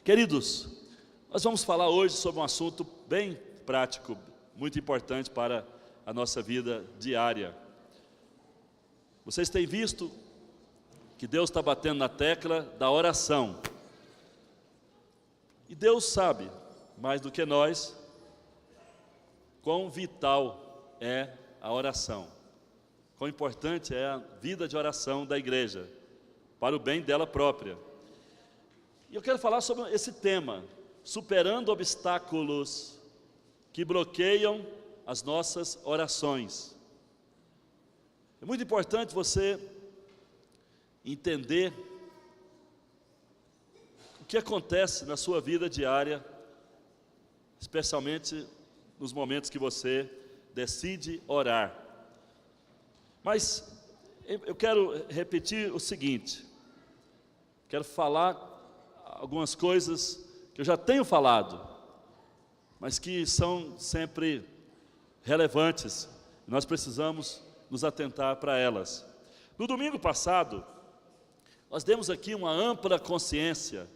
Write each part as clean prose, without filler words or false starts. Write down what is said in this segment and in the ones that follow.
Queridos, nós vamos falar hoje sobre um assunto bem prático, muito importante para a nossa vida diária. Vocês têm visto que Deus está batendo na tecla da oração. E Deus sabe, mais do que nós, quão vital é a oração. Quão importante é a vida de oração da igreja, para o bem dela própria. E eu quero falar sobre esse tema, superando obstáculos que bloqueiam as nossas orações. É muito importante você entender o que acontece na sua vida diária, especialmente nos momentos que você decide orar. Mas eu quero repetir o seguinte, quero falar algumas coisas que eu já tenho falado, mas que são sempre relevantes, nós precisamos nos atentar para elas. No domingo passado, nós demos aqui uma ampla consciência,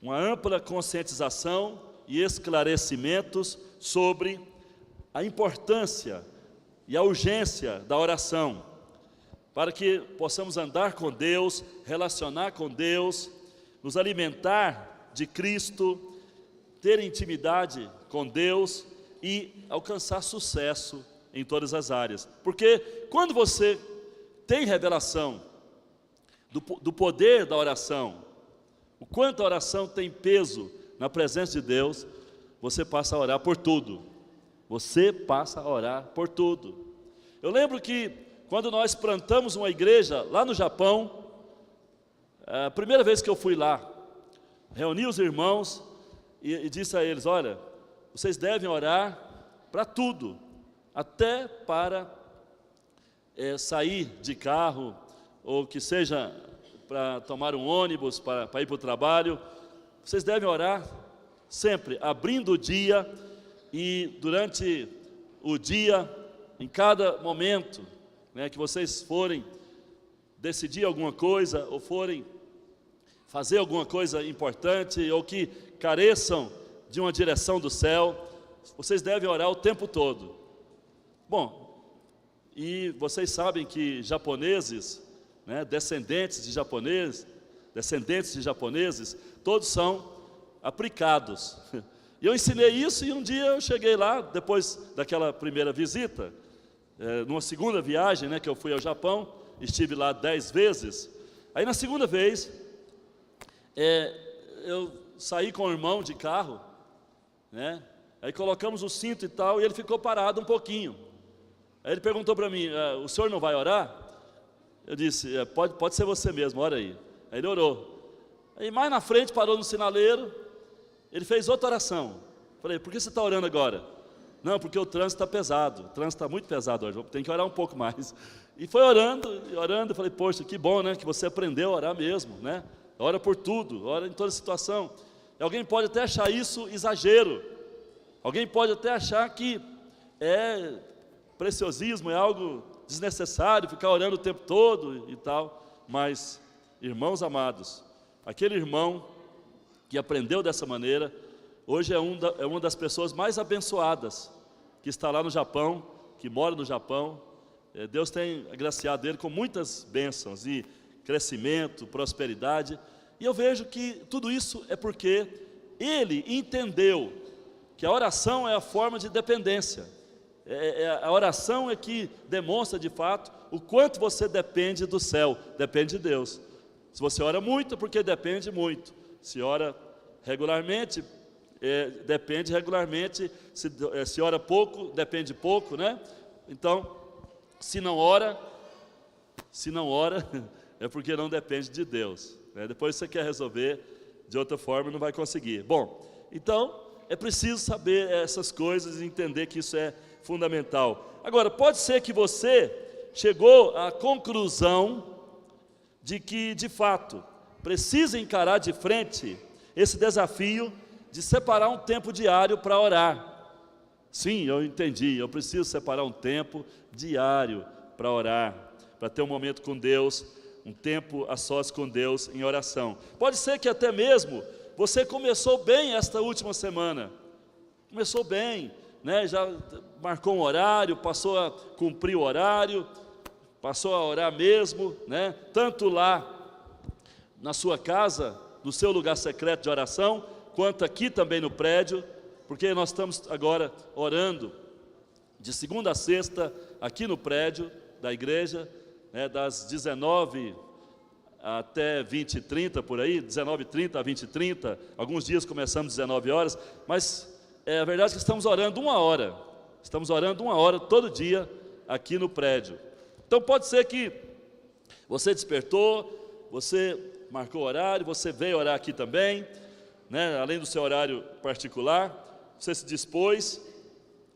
uma ampla conscientização e esclarecimentos sobre a importância e a urgência da oração, para que possamos andar com Deus, relacionar com Deus, nos alimentar de Cristo, ter intimidade com Deus e alcançar sucesso em todas as áreas. Porque quando você tem revelação do poder da oração, o quanto a oração tem peso na presença de Deus, você passa a orar por tudo. Você passa a orar por tudo. Eu lembro que quando nós plantamos uma igreja lá no Japão, a primeira vez que eu fui lá, reuni os irmãos e disse a eles, olha, vocês devem orar para tudo, até para sair de carro, ou que seja para tomar um ônibus, para ir para o trabalho. Vocês devem orar sempre, abrindo o dia e durante o dia, em cada momento, né, que vocês forem decidir alguma coisa, ou forem fazer alguma coisa importante, ou que careçam de uma direção do céu, vocês devem orar o tempo todo. Bom, e vocês sabem que japoneses, né, descendentes de japoneses, todos são aplicados. E eu ensinei isso e um dia eu cheguei lá, depois daquela primeira visita, numa segunda viagem, né, que eu fui ao Japão, estive lá 10 vezes. Aí na segunda vez, eu saí com o irmão de carro, né, aí colocamos o cinto e tal, e ele ficou parado um pouquinho. Aí ele perguntou para mim, o senhor não vai orar? Eu disse, pode ser você mesmo, ora aí. Aí ele orou. Aí mais na frente, parou no sinaleiro, ele fez outra oração. Falei, por que você está orando agora? Não, porque o trânsito está pesado, o trânsito está muito pesado hoje, tem que orar um pouco mais. E foi orando, eu falei, poxa, que bom, né, que você aprendeu a orar mesmo, né? Ora por tudo, ora em toda situação. E alguém pode até achar isso exagero, alguém pode até achar que é preciosismo, é algo desnecessário, ficar orando o tempo todo e tal, mas, irmãos amados, aquele irmão que aprendeu dessa maneira, hoje é uma das pessoas mais abençoadas, que está lá no Japão, que mora no Japão. Deus tem agraciado ele com muitas bênçãos e crescimento, prosperidade, e eu vejo que tudo isso é porque ele entendeu que a oração é a forma de dependência. A oração é que demonstra de fato o quanto você depende do céu, depende de Deus. Se você ora muito, é porque depende muito. Se ora regularmente, depende regularmente. Se ora pouco, depende pouco, né? Então, se não ora, é porque não depende de Deus, né? Depois você quer resolver de outra forma, não vai conseguir. Bom, então, é preciso saber essas coisas e entender que isso é fundamental. Agora, pode ser que você chegou à conclusão de que, de fato, precisa encarar de frente esse desafio de separar um tempo diário para orar. Sim, eu entendi, eu preciso separar um tempo diário para orar, para ter um momento com Deus, um tempo a sós com Deus em oração. Pode ser que até mesmo você começou bem esta última semana. Começou bem, né? Já marcou um horário, passou a cumprir o horário, passou a orar mesmo, né? Tanto lá na sua casa, no seu lugar secreto de oração, quanto aqui também no prédio, porque nós estamos agora orando de segunda a sexta aqui no prédio da igreja, né? Das 19 até 20h30 por aí, 19h30 a 20h30, alguns dias começamos 19 horas, mas a verdade é que estamos orando 1 hora, estamos orando 1 hora todo dia aqui no prédio. Então pode ser que você despertou, você marcou horário, você veio orar aqui também, né? Além do seu horário particular, você se dispôs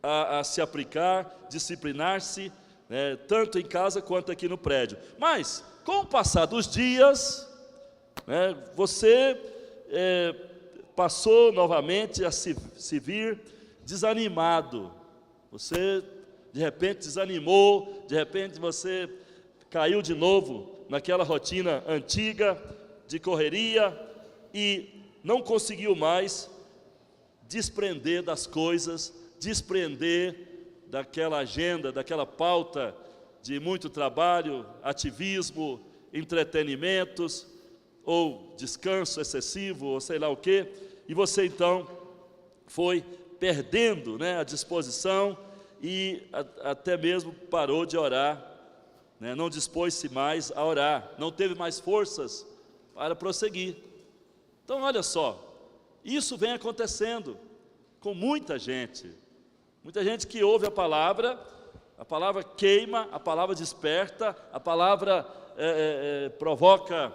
a se aplicar, disciplinar-se, né? Tanto em casa quanto aqui no prédio. Mas, com o passar dos dias, né, você passou novamente a se vir desanimado. Você, de repente, desanimou, de repente você caiu de novo naquela rotina antiga de correria e não conseguiu mais desprender das coisas, desprender daquela agenda, daquela pauta de muito trabalho, ativismo, entretenimentos, ou descanso excessivo, ou sei lá o quê, e você então foi perdendo, né, a disposição e até mesmo parou de orar, né, não dispôs-se mais a orar, não teve mais forças para prosseguir. Então olha só, isso vem acontecendo com muita gente que ouve a palavra queima, a palavra desperta, a palavra provoca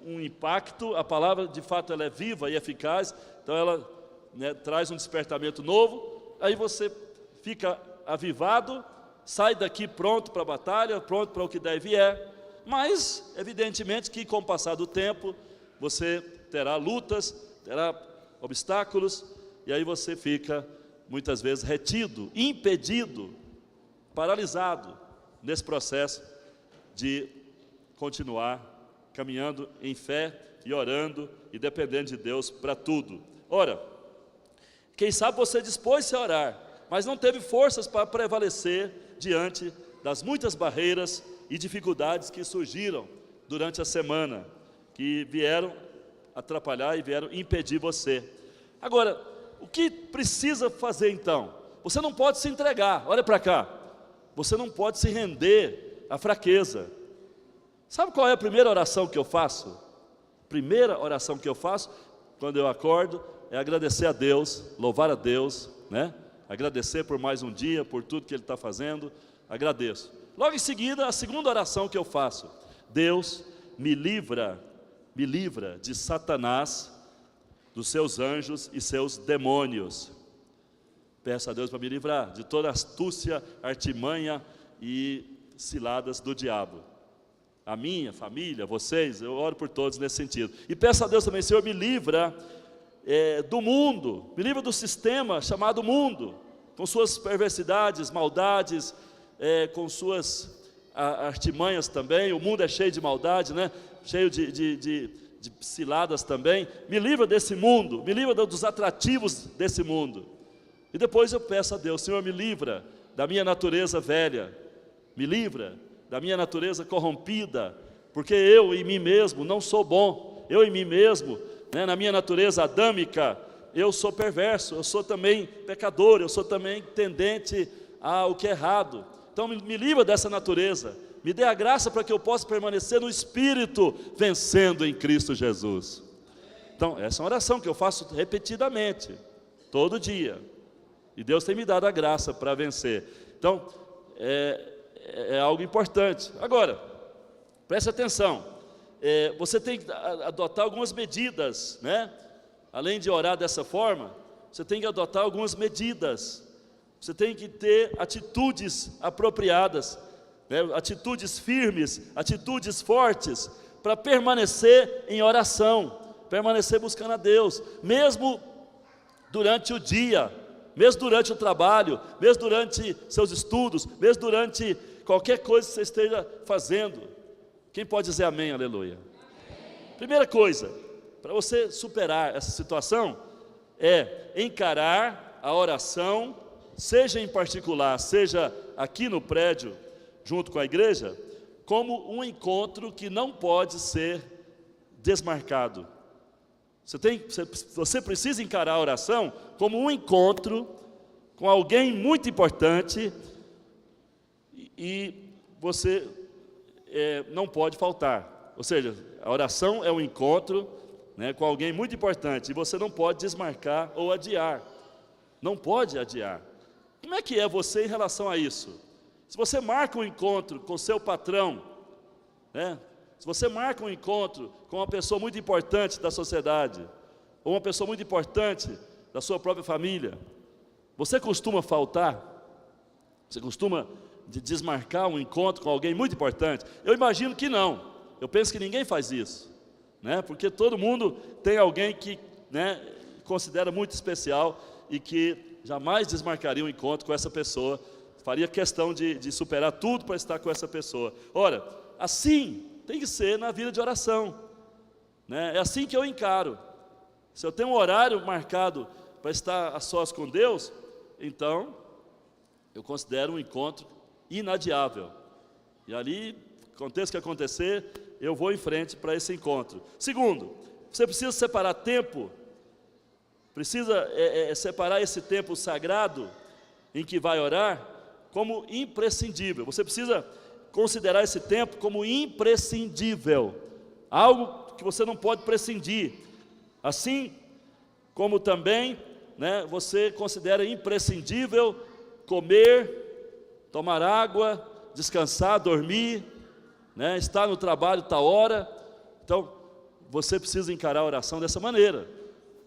um impacto, a palavra de fato ela é viva e eficaz, então ela, né, traz um despertamento novo, aí você fica avivado, sai daqui pronto para a batalha, pronto para o que der e vier, mas evidentemente que com o passar do tempo, você terá lutas, terá obstáculos, e aí você fica muitas vezes retido, impedido, paralisado nesse processo de continuar caminhando em fé e orando e dependendo de Deus para tudo. Ora, quem sabe você dispôs-se a orar, mas não teve forças para prevalecer diante das muitas barreiras e dificuldades que surgiram durante a semana, que vieram atrapalhar e vieram impedir você. Agora, o que precisa fazer então? Você não pode se entregar, olha para cá, você não pode se render à fraqueza. Sabe qual é a primeira oração que eu faço? Primeira oração que eu faço quando eu acordo é agradecer a Deus, louvar a Deus, né? Agradecer por mais um dia, por tudo que Ele está fazendo, agradeço. Logo em seguida, a segunda oração que eu faço: Deus me livra de Satanás, dos seus anjos e seus demônios. Peço a Deus para me livrar de toda astúcia, artimanha e ciladas do diabo. A minha família, vocês, eu oro por todos nesse sentido. E peço a Deus também: Senhor, me livra do mundo, me livra do sistema chamado mundo, com suas perversidades, maldades, com suas artimanhas também. O mundo é cheio de maldade, né? Cheio de ciladas também. Me livra desse mundo, me livra dos atrativos desse mundo. E depois eu peço a Deus: Senhor, me livra da minha natureza velha, me livra da minha natureza corrompida, porque eu em mim mesmo não sou bom, eu em mim mesmo, né, na minha natureza adâmica, eu sou perverso, eu sou também pecador, eu sou também tendente ao que é errado. Então me livra dessa natureza, me dê a graça para que eu possa permanecer no Espírito, vencendo em Cristo Jesus. Então essa é uma oração que eu faço repetidamente, todo dia, e Deus tem me dado a graça para vencer. Então é algo importante. Agora, preste atenção, você tem que adotar algumas medidas, né? Além de orar dessa forma, você tem que adotar algumas medidas, você tem que ter atitudes apropriadas, né? Atitudes firmes, atitudes fortes, para permanecer em oração, permanecer buscando a Deus, mesmo durante o dia, mesmo durante o trabalho, mesmo durante seus estudos, mesmo durante qualquer coisa que você esteja fazendo. Quem pode dizer amém, aleluia? Primeira coisa, para você superar essa situação, é encarar a oração, seja em particular, seja aqui no prédio, junto com a igreja, como um encontro que não pode ser desmarcado. Você precisa encarar a oração como um encontro com alguém muito importante e você não pode faltar. Ou seja, a oração é um encontro, né, com alguém muito importante e você não pode desmarcar ou adiar. Não pode adiar. Como é que é você em relação a isso? Se você marca um encontro com seu patrão, né, se você marca um encontro com uma pessoa muito importante da sociedade, ou uma pessoa muito importante da sua própria família, você costuma faltar? Você costuma desmarcar um encontro com alguém muito importante? Eu imagino que não. Eu penso que ninguém faz isso, né? Porque todo mundo tem alguém que, né, considera muito especial e que jamais desmarcaria um encontro com essa pessoa, faria questão de superar tudo para estar com essa pessoa. Ora, assim tem que ser na vida de oração, né? É assim que eu encaro. Se eu tenho um horário marcado para estar a sós com Deus, então eu considero um encontro inadiável. E ali, aconteça o que acontecer, eu vou em frente para esse encontro. Segundo, você precisa separar tempo, precisa separar esse tempo sagrado em que vai orar como imprescindível. Você precisa considerar esse tempo como imprescindível, algo que você não pode prescindir. Assim como também, né, você considera imprescindível comer, tomar água, descansar, dormir, né, estar no trabalho tal hora. Então, você precisa encarar a oração dessa maneira,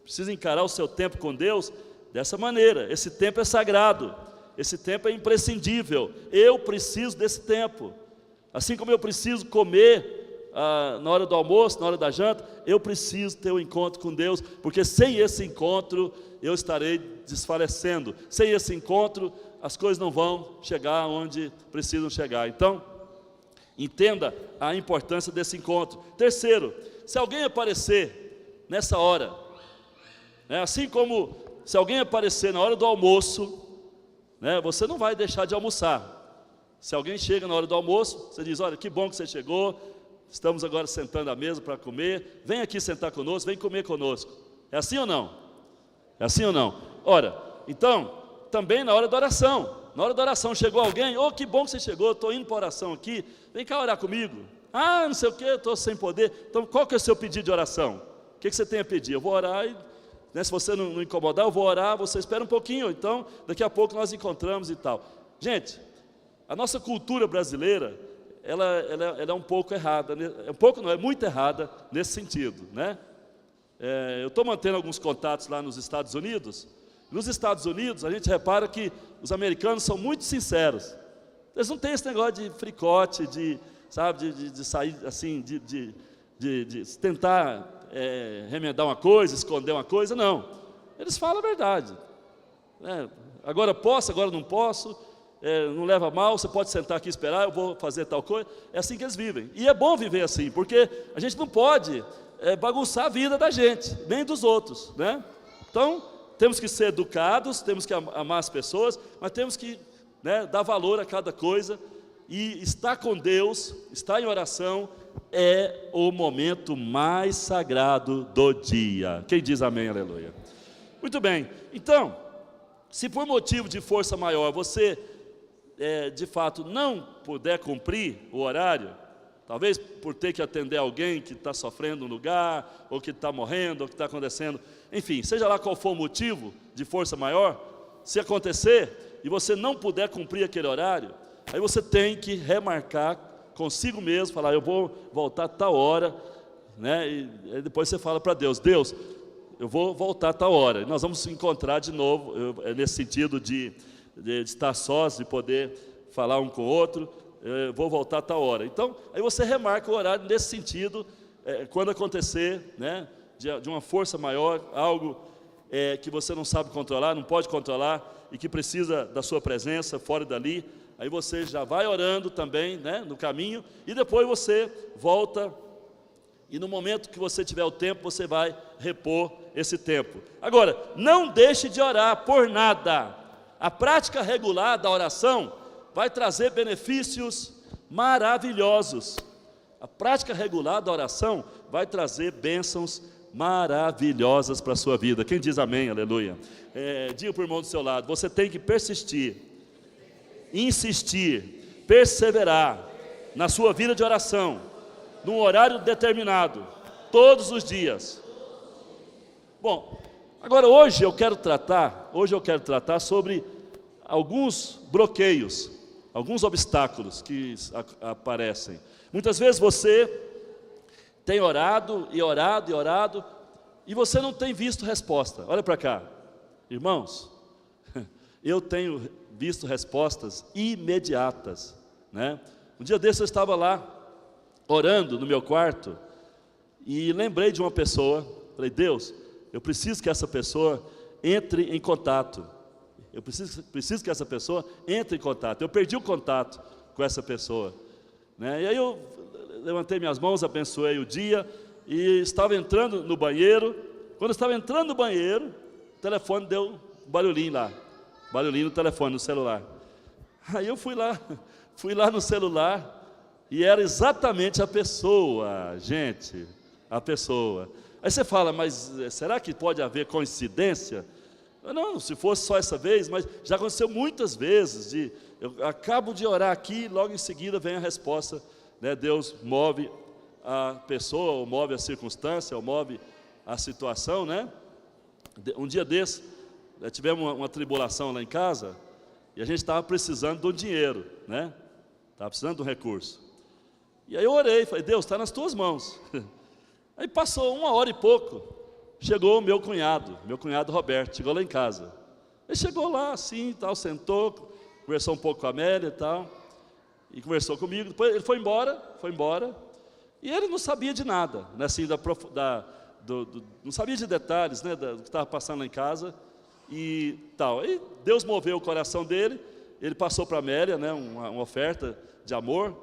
precisa encarar o seu tempo com Deus dessa maneira. Esse tempo é sagrado, esse tempo é imprescindível, eu preciso desse tempo. Assim como eu preciso comer na hora do almoço, na hora da janta, eu preciso ter um encontro com Deus, porque sem esse encontro eu estarei desfalecendo. Sem esse encontro as coisas não vão chegar onde precisam chegar. Então, entenda a importância desse encontro. Terceiro, se alguém aparecer nessa hora, né, assim como se alguém aparecer na hora do almoço, né, você não vai deixar de almoçar. Se alguém chega na hora do almoço, você diz: olha, que bom que você chegou, estamos agora sentando à mesa para comer, vem aqui sentar conosco, vem comer conosco. É assim ou não? É assim ou não? Ora, então, também na hora da oração. Na hora da oração chegou alguém: oh, que bom que você chegou, estou indo para a oração aqui, vem cá orar comigo. Ah, não sei o que, estou sem poder. Então, qual que é o seu pedido de oração? O que você tem a pedir? Eu vou orar e, né, se você não incomodar, eu vou orar, você espera um pouquinho, então daqui a pouco nós encontramos e tal. Gente, a nossa cultura brasileira, ela é um pouco errada, um pouco não, é muito errada nesse sentido, né? Eu estou mantendo alguns contatos lá nos Estados Unidos. Nos Estados Unidos, a gente repara que os americanos são muito sinceros. Eles não têm esse negócio de fricote, de sair assim, de tentar remendar uma coisa, esconder uma coisa, não. Eles falam a verdade. Agora posso, agora não posso. Não leva mal, você pode sentar aqui e esperar, eu vou fazer tal coisa. É assim que eles vivem, e é bom viver assim, porque a gente não pode bagunçar a vida da gente, nem dos outros, né? Então, temos que ser educados, temos que amar as pessoas, mas temos que, né, dar valor a cada coisa, e estar com Deus, estar em oração, é o momento mais sagrado do dia. Quem diz amém, aleluia? Muito bem, então, se por motivo de força maior, você de fato não puder cumprir o horário, talvez por ter que atender alguém que está sofrendo no lugar, ou que está morrendo, ou que está acontecendo, enfim, seja lá qual for o motivo de força maior, se acontecer e você não puder cumprir aquele horário, aí você tem que remarcar consigo mesmo, falar: eu vou voltar a tal hora, né? E depois você fala para Deus: Deus, eu vou voltar a tal hora, e nós vamos se encontrar de novo, nesse sentido de estar sós, de poder falar um com o outro, vou voltar a tal hora. Então, aí você remarca o horário nesse sentido, quando acontecer, né, de uma força maior, algo que você não sabe controlar, não pode controlar, e que precisa da sua presença fora dali, aí você já vai orando também, né, no caminho, e depois você volta E no momento que você tiver o tempo, você vai repor esse tempo. Agora, não deixe de orar por nada. A prática regular da oração vai trazer benefícios maravilhosos. A prática regular da oração vai trazer bênçãos maravilhosas para a sua vida. Quem diz amém, aleluia? Diga para o irmão do seu lado, você tem que persistir, insistir, perseverar na sua vida de oração, num horário determinado, todos os dias. Bom, agora hoje eu quero tratar sobre alguns bloqueios, alguns obstáculos que aparecem. Muitas vezes você tem orado e orado e orado, e você não tem visto resposta. Olha para cá, irmãos, eu tenho visto respostas imediatas, né? Um dia desse eu estava lá, orando no meu quarto, e lembrei de uma pessoa. Falei, Deus, eu preciso que essa pessoa entre em contato. Eu preciso que essa pessoa entre em contato. Eu perdi o contato com essa pessoa, né? E aí eu levantei minhas mãos, abençoei o dia, e estava entrando no banheiro. Quando eu estava entrando no banheiro, o telefone deu um barulhinho lá, barulhinho no telefone, no celular. Aí eu fui lá no celular, e era exatamente a pessoa, gente, a pessoa. Aí você fala, mas será que pode haver coincidência? Não, se fosse só essa vez, mas já aconteceu muitas vezes, eu acabo de orar aqui, logo em seguida vem a resposta, né? Deus move a pessoa, ou move a circunstância, ou move a situação, né? Um dia desse, tivemos uma tribulação lá em casa, e a gente estava precisando de um dinheiro, né? Estava precisando de um recurso. E aí eu orei, falei, Deus, está nas tuas mãos. Aí passou 1 hora e pouco, chegou o meu cunhado Roberto, chegou lá em casa. Ele chegou lá assim, tal, sentou, conversou um pouco com a Amélia e tal, e conversou comigo. Depois ele foi embora, e ele não sabia de nada, né, assim, não sabia de detalhes, né, do que estava passando lá em casa e tal. Aí Deus moveu o coração dele, ele passou para a Amélia, né, uma oferta de amor.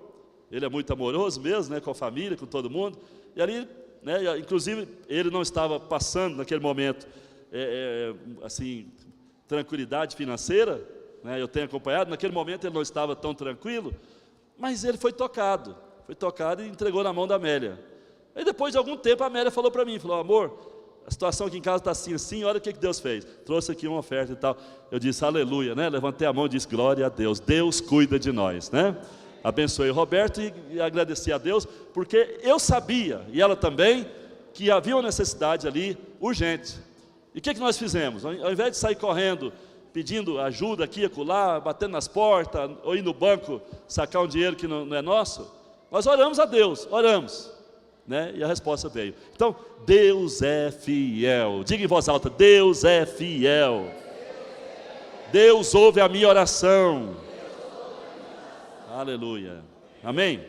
Ele é muito amoroso mesmo, né, com a família, com todo mundo. E ali, né, inclusive, ele não estava passando naquele momento, assim, tranquilidade financeira, né, eu tenho acompanhado. Naquele momento ele não estava tão tranquilo, mas ele foi tocado e entregou na mão da Amélia. Aí depois de algum tempo a Amélia falou para mim, falou, amor, a situação aqui em casa está assim, olha o que Deus fez. Trouxe aqui uma oferta e tal. Eu disse, aleluia, né? Levantei a mão e disse, glória a Deus, Deus cuida de nós, né? Abençoei o Roberto e agradeci a Deus, porque eu sabia, e ela também, que havia uma necessidade ali urgente. E o que nós fizemos? Ao invés de sair correndo, pedindo ajuda aqui e acolá, batendo nas portas, ou ir no banco sacar um dinheiro que não é nosso, nós oramos a Deus, né? E a resposta veio. Então, Deus é fiel. Diga em voz alta, Deus é fiel. Deus ouve a minha oração. Aleluia, amém?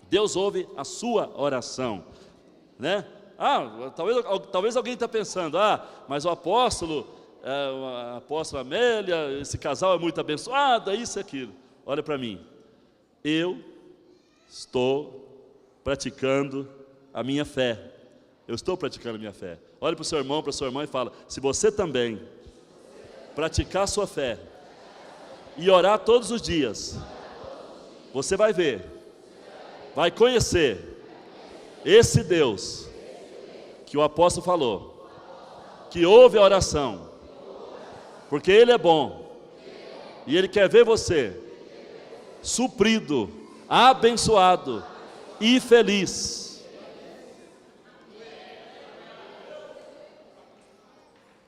Deus ouve a sua oração, né? Talvez alguém está pensando, mas o apóstolo, a apóstola Amélia, esse casal é muito abençoado, isso e aquilo. Olha para mim, eu estou praticando a minha fé, Olha para o seu irmão, para a sua irmã e fala, se você também praticar a sua fé e orar todos os dias, você vai ver, vai conhecer esse Deus que o apóstolo falou, que ouve a oração, porque Ele é bom, e Ele quer ver você suprido, abençoado e feliz.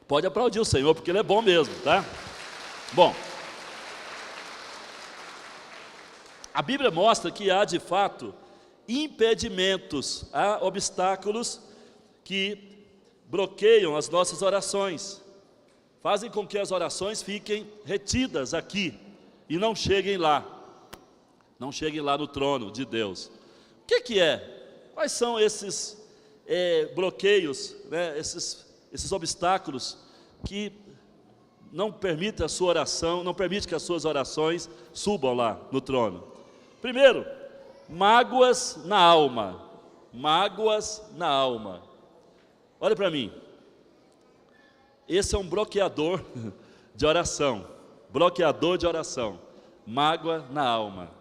Pode aplaudir o Senhor, porque Ele é bom mesmo, tá? Bom, a Bíblia mostra que há de fato impedimentos, há obstáculos que bloqueiam as nossas orações, fazem com que as orações fiquem retidas aqui e não cheguem lá no trono de Deus. O que é? Quais são esses bloqueios, né, esses obstáculos que não permitem a sua oração, não permitem que as suas orações subam lá no trono? Primeiro, mágoas na alma. mágoas na alma. Olha para mim. Esse é um bloqueador de oração. Bloqueador de oração. Mágoa na alma.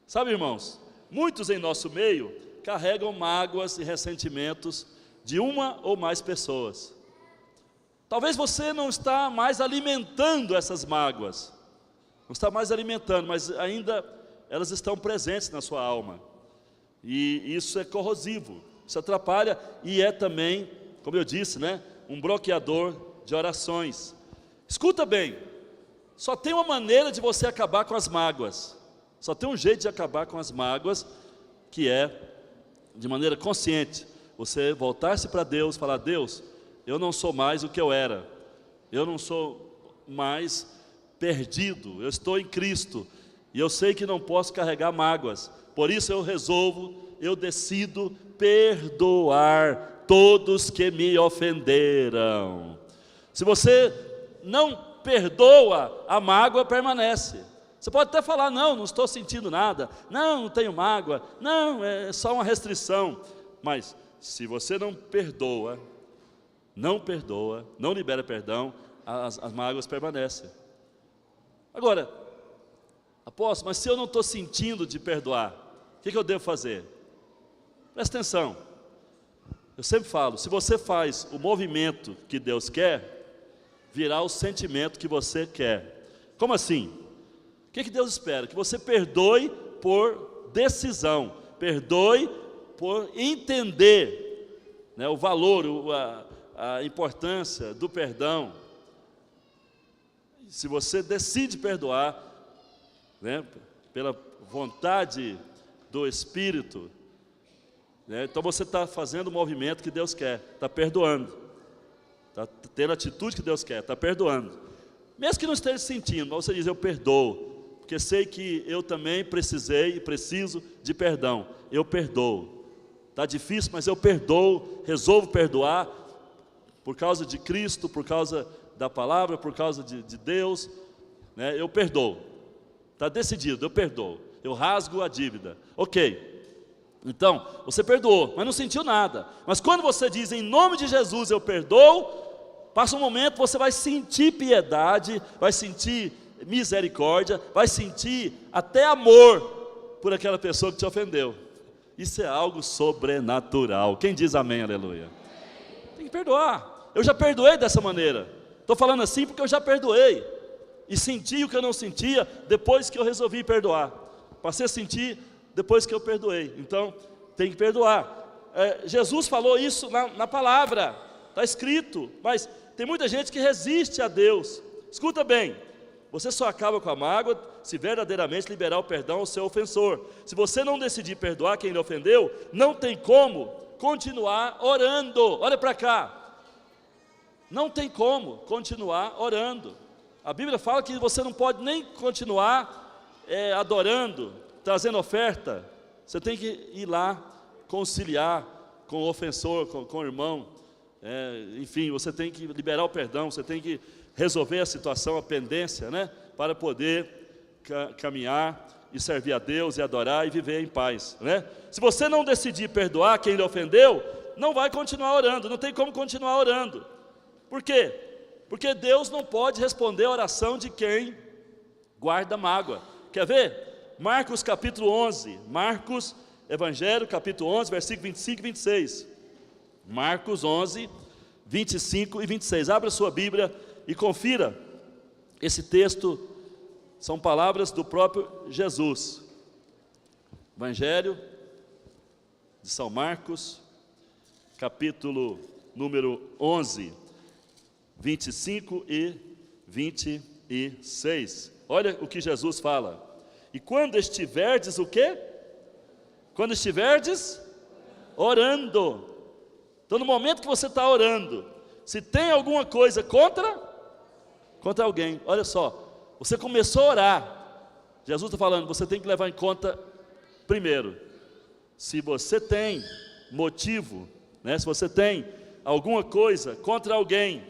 Sabe, irmãos, muitos em nosso meio carregam mágoas e ressentimentos de uma ou mais pessoas. Talvez você não está mais alimentando essas mágoas. Não está mais alimentando, mas ainda elas estão presentes na sua alma. E isso é corrosivo, isso atrapalha e é também, como eu disse, né, um bloqueador de orações. Escuta bem, só tem uma maneira de você acabar com as mágoas. Só tem um jeito de acabar com as mágoas, que é, de maneira consciente, você voltar-se para Deus e falar: Deus, eu não sou mais o que eu era. Eu não sou mais perdido, eu estou em Cristo. E eu sei que não posso carregar mágoas. Por isso eu decido perdoar todos que me ofenderam. Se você não perdoa, a mágoa permanece. Você pode até falar: não estou sentindo nada, não tenho mágoa, não, é só uma restrição. Mas se você não perdoa, não libera perdão, as mágoas permanecem. Agora, apóstolo, mas se eu não estou sentindo de perdoar, o que eu devo fazer? Presta atenção. Eu sempre falo, se você faz o movimento que Deus quer, virá o sentimento que você quer. Como assim? O que Deus espera? Que você perdoe por decisão, perdoe por entender, né, o valor, a importância do perdão. Se você decide perdoar, né, pela vontade do Espírito, né, então você está fazendo o movimento que Deus quer, está perdoando, está tendo a atitude que Deus quer, está perdoando. Mesmo que não esteja sentindo, mas você diz: eu perdoo, porque sei que eu também precisei e preciso de perdão. Eu perdoo. Está difícil, mas eu perdoo, resolvo perdoar, por causa de Cristo, por causa da palavra, por causa de Deus, né, eu perdoo. Está decidido, eu perdoo, eu rasgo a dívida. Ok, então, você perdoou, mas não sentiu nada. Mas quando você diz: em nome de Jesus eu perdoo, passa um momento, você vai sentir piedade, vai sentir misericórdia, vai sentir até amor por aquela pessoa que te ofendeu. Isso é algo sobrenatural. Quem diz amém, aleluia? Tem que perdoar. Eu já perdoei dessa maneira. Estou falando assim porque eu já perdoei. E senti o que eu não sentia depois que eu resolvi perdoar. Passei a sentir depois que eu perdoei. Então, tem que perdoar. Jesus falou isso na palavra. Está escrito. Mas tem muita gente que resiste a Deus. Escuta bem. Você só acaba com a mágoa se verdadeiramente liberar o perdão ao seu ofensor. Se você não decidir perdoar quem lhe ofendeu, não tem como continuar orando. Olha para cá. Não tem como continuar orando. A Bíblia fala que você não pode nem continuar adorando, trazendo oferta. Você tem que ir lá conciliar com o ofensor, com o irmão. Enfim, você tem que liberar o perdão, você tem que resolver a situação, a pendência, né, para poder caminhar e servir a Deus e adorar e viver em paz, né? Se você não decidir perdoar quem lhe ofendeu, não vai continuar orando, não tem como continuar orando. Por quê? Porque Deus não pode responder a oração de quem guarda mágoa. Quer ver? Marcos capítulo 11, Marcos, Evangelho capítulo 11, versículo 25 e 26. Marcos 11, 25 e 26. Abra sua Bíblia e confira. Esse texto são palavras do próprio Jesus. Evangelho de São Marcos, capítulo número 11, 25 e 26. Olha o que Jesus fala. E quando estiverdes o quê? Quando estiverdes orando. Então, no momento que você está orando, se tem alguma coisa contra alguém, olha só, você começou a orar, Jesus está falando, você tem que levar em conta, primeiro, se você tem motivo, né, se você tem alguma coisa contra alguém,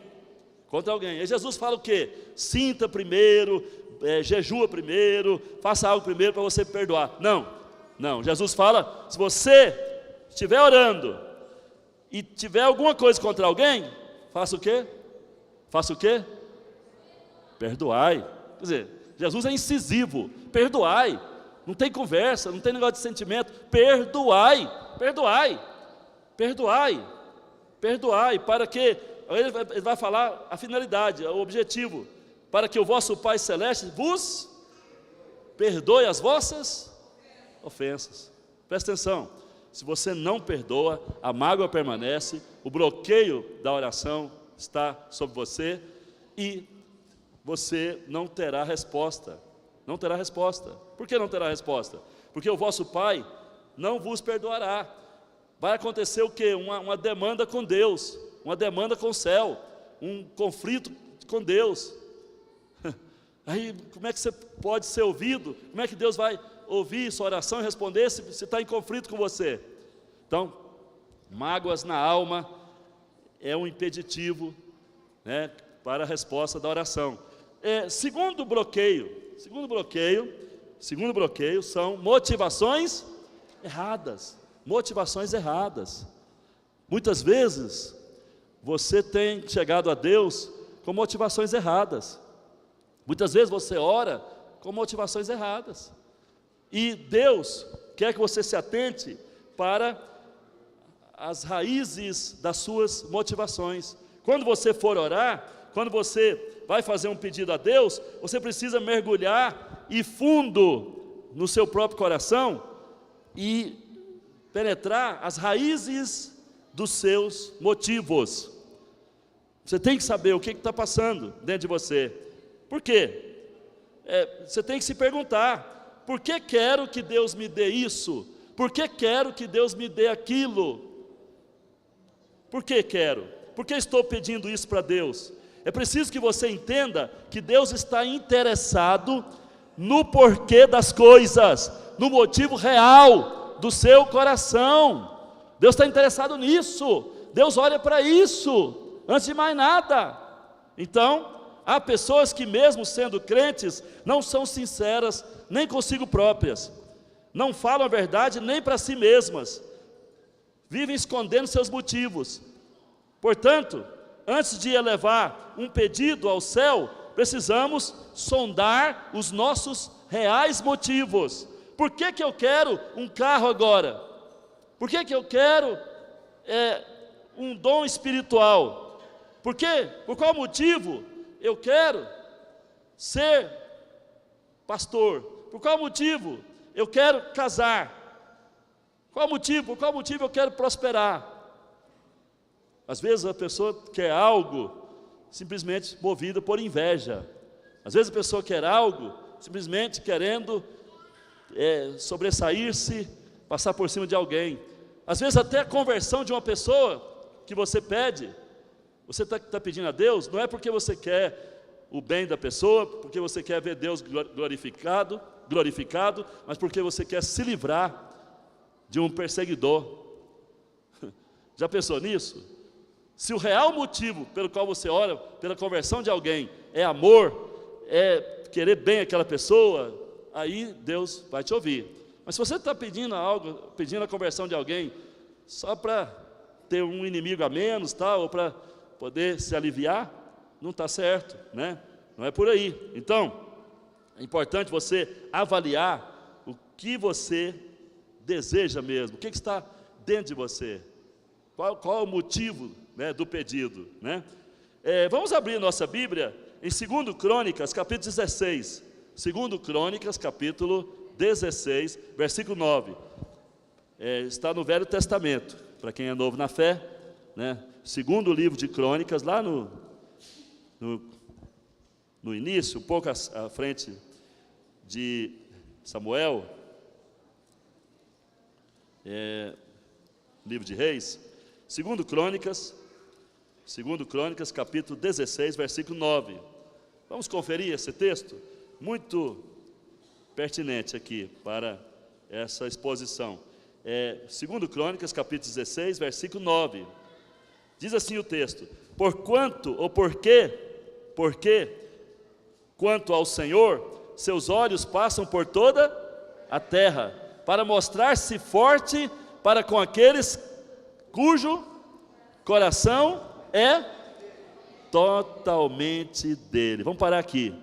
e Jesus fala o quê? Sinta primeiro, jejua primeiro, faça algo primeiro para você perdoar. Não, Jesus fala, se você estiver orando e tiver alguma coisa contra alguém, faça o quê? Faça o quê? Perdoai. Quer dizer, Jesus é incisivo. Perdoai. Não tem conversa, não tem negócio de sentimento. Perdoai. Perdoai. Perdoai. Perdoai. Para que, ele vai falar a finalidade, o objetivo. Para que o vosso Pai Celeste vos perdoe as vossas ofensas. Presta atenção. Se você não perdoa, a mágoa permanece, o bloqueio da oração está sobre você e você não terá resposta. Não terá resposta. Por que não terá resposta? Porque o vosso Pai não vos perdoará. Vai acontecer o quê? Uma demanda com Deus, uma demanda com o céu, um conflito com Deus. Aí, como é que você pode ser ouvido? Como é que Deus vai ouvir sua oração e responder se está em conflito com você? Então, mágoas na alma é um impeditivo, né, para a resposta da oração. Segundo bloqueio são motivações erradas. Motivações erradas. Muitas vezes você tem chegado a Deus com motivações erradas. Muitas vezes você ora com motivações erradas. E Deus quer que você se atente para as raízes das suas motivações. Quando você for orar, quando você vai fazer um pedido a Deus, você precisa mergulhar e fundo no seu próprio coração e penetrar as raízes dos seus motivos. Você tem que saber o que está passando dentro de você. Por quê? Você tem que se perguntar: por que quero que Deus me dê isso? Por que quero que Deus me dê aquilo? Por que quero? Por que estou pedindo isso para Deus? É preciso que você entenda que Deus está interessado no porquê das coisas, no motivo real do seu coração. Deus está interessado nisso. Deus olha para isso, antes de mais nada. Então, há pessoas que mesmo sendo crentes, não são sinceras nem consigo próprias, não falam a verdade nem para si mesmas, vivem escondendo seus motivos. Portanto, antes de elevar um pedido ao céu, precisamos sondar os nossos reais motivos. Por que eu quero um carro agora? Por que eu quero um dom espiritual? Por quê? Por qual motivo eu quero ser pastor? Por qual motivo eu quero casar? Por qual motivo eu quero prosperar? Às vezes a pessoa quer algo simplesmente movida por inveja. Às vezes a pessoa quer algo simplesmente querendo sobressair-se, passar por cima de alguém. Às vezes até a conversão de uma pessoa que você pede, você está pedindo a Deus, não é porque você quer o bem da pessoa, porque você quer ver Deus glorificado, mas porque você quer se livrar de um perseguidor. Já pensou nisso? Se o real motivo pelo qual você ora, pela conversão de alguém, é amor, é querer bem aquela pessoa, aí Deus vai te ouvir. Mas se você está pedindo algo, pedindo a conversão de alguém, só para ter um inimigo a menos, ou para poder se aliviar, não está certo, né? Não é por aí. Então, é importante você avaliar o que você deseja mesmo, o que está dentro de você, qual é o motivo, né, do pedido, né? Vamos abrir nossa Bíblia em 2 Crônicas, capítulo 16. 2 Crônicas, capítulo 16, versículo 9. Está no Velho Testamento, para quem é novo na fé, né? Segundo livro de Crônicas, lá no início, um pouco à frente de Samuel, livro de Reis. 2 Crônicas, capítulo 16, versículo 9. Vamos conferir esse texto? Muito pertinente aqui para essa exposição. 2 Crônicas, capítulo 16, versículo 9. Diz assim o texto: porque, quanto ao Senhor, seus olhos passam por toda a terra, para mostrar-se forte para com aqueles cujo coração é totalmente dele. Vamos parar aqui,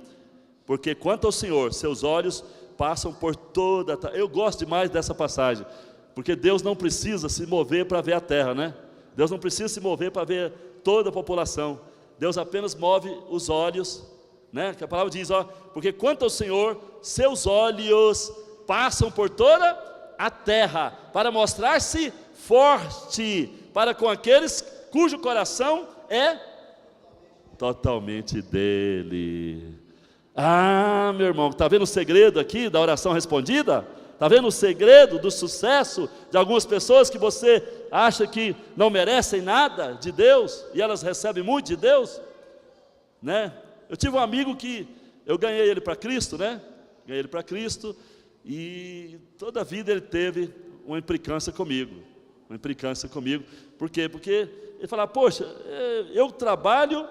porque quanto ao Senhor, seus olhos passam por toda a... Eu gosto demais dessa passagem, porque Deus não precisa se mover para ver a terra, né? Deus não precisa se mover para ver toda a população. Deus apenas move os olhos, né? Que a palavra diz, ó, porque quanto ao Senhor, seus olhos passam por toda a terra, para mostrar-se forte para com aqueles cujo coração é totalmente dele. Ah, meu irmão, está vendo o segredo aqui da oração respondida? Está vendo o segredo do sucesso de algumas pessoas que você acha que não merecem nada de Deus, e elas recebem muito de Deus? Né? Eu tive um amigo que eu ganhei ele para Cristo, né? Ganhei ele para Cristo, e toda a vida ele teve uma implicância comigo. Uma implicância comigo. Por quê? Porque ele falava, poxa, eu trabalho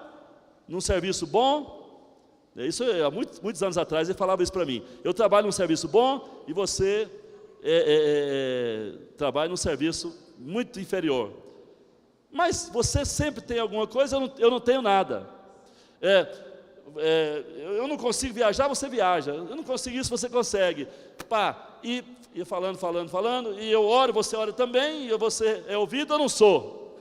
num serviço bom. Isso há muitos anos atrás ele falava isso para mim. Eu trabalho num serviço bom e você trabalha num serviço muito inferior. Mas você sempre tem alguma coisa, eu não tenho nada. Eu não consigo viajar, você viaja. Eu não consigo isso, você consegue. Pá, e falando, e eu oro, você ora também, e você é ouvido, eu não sou.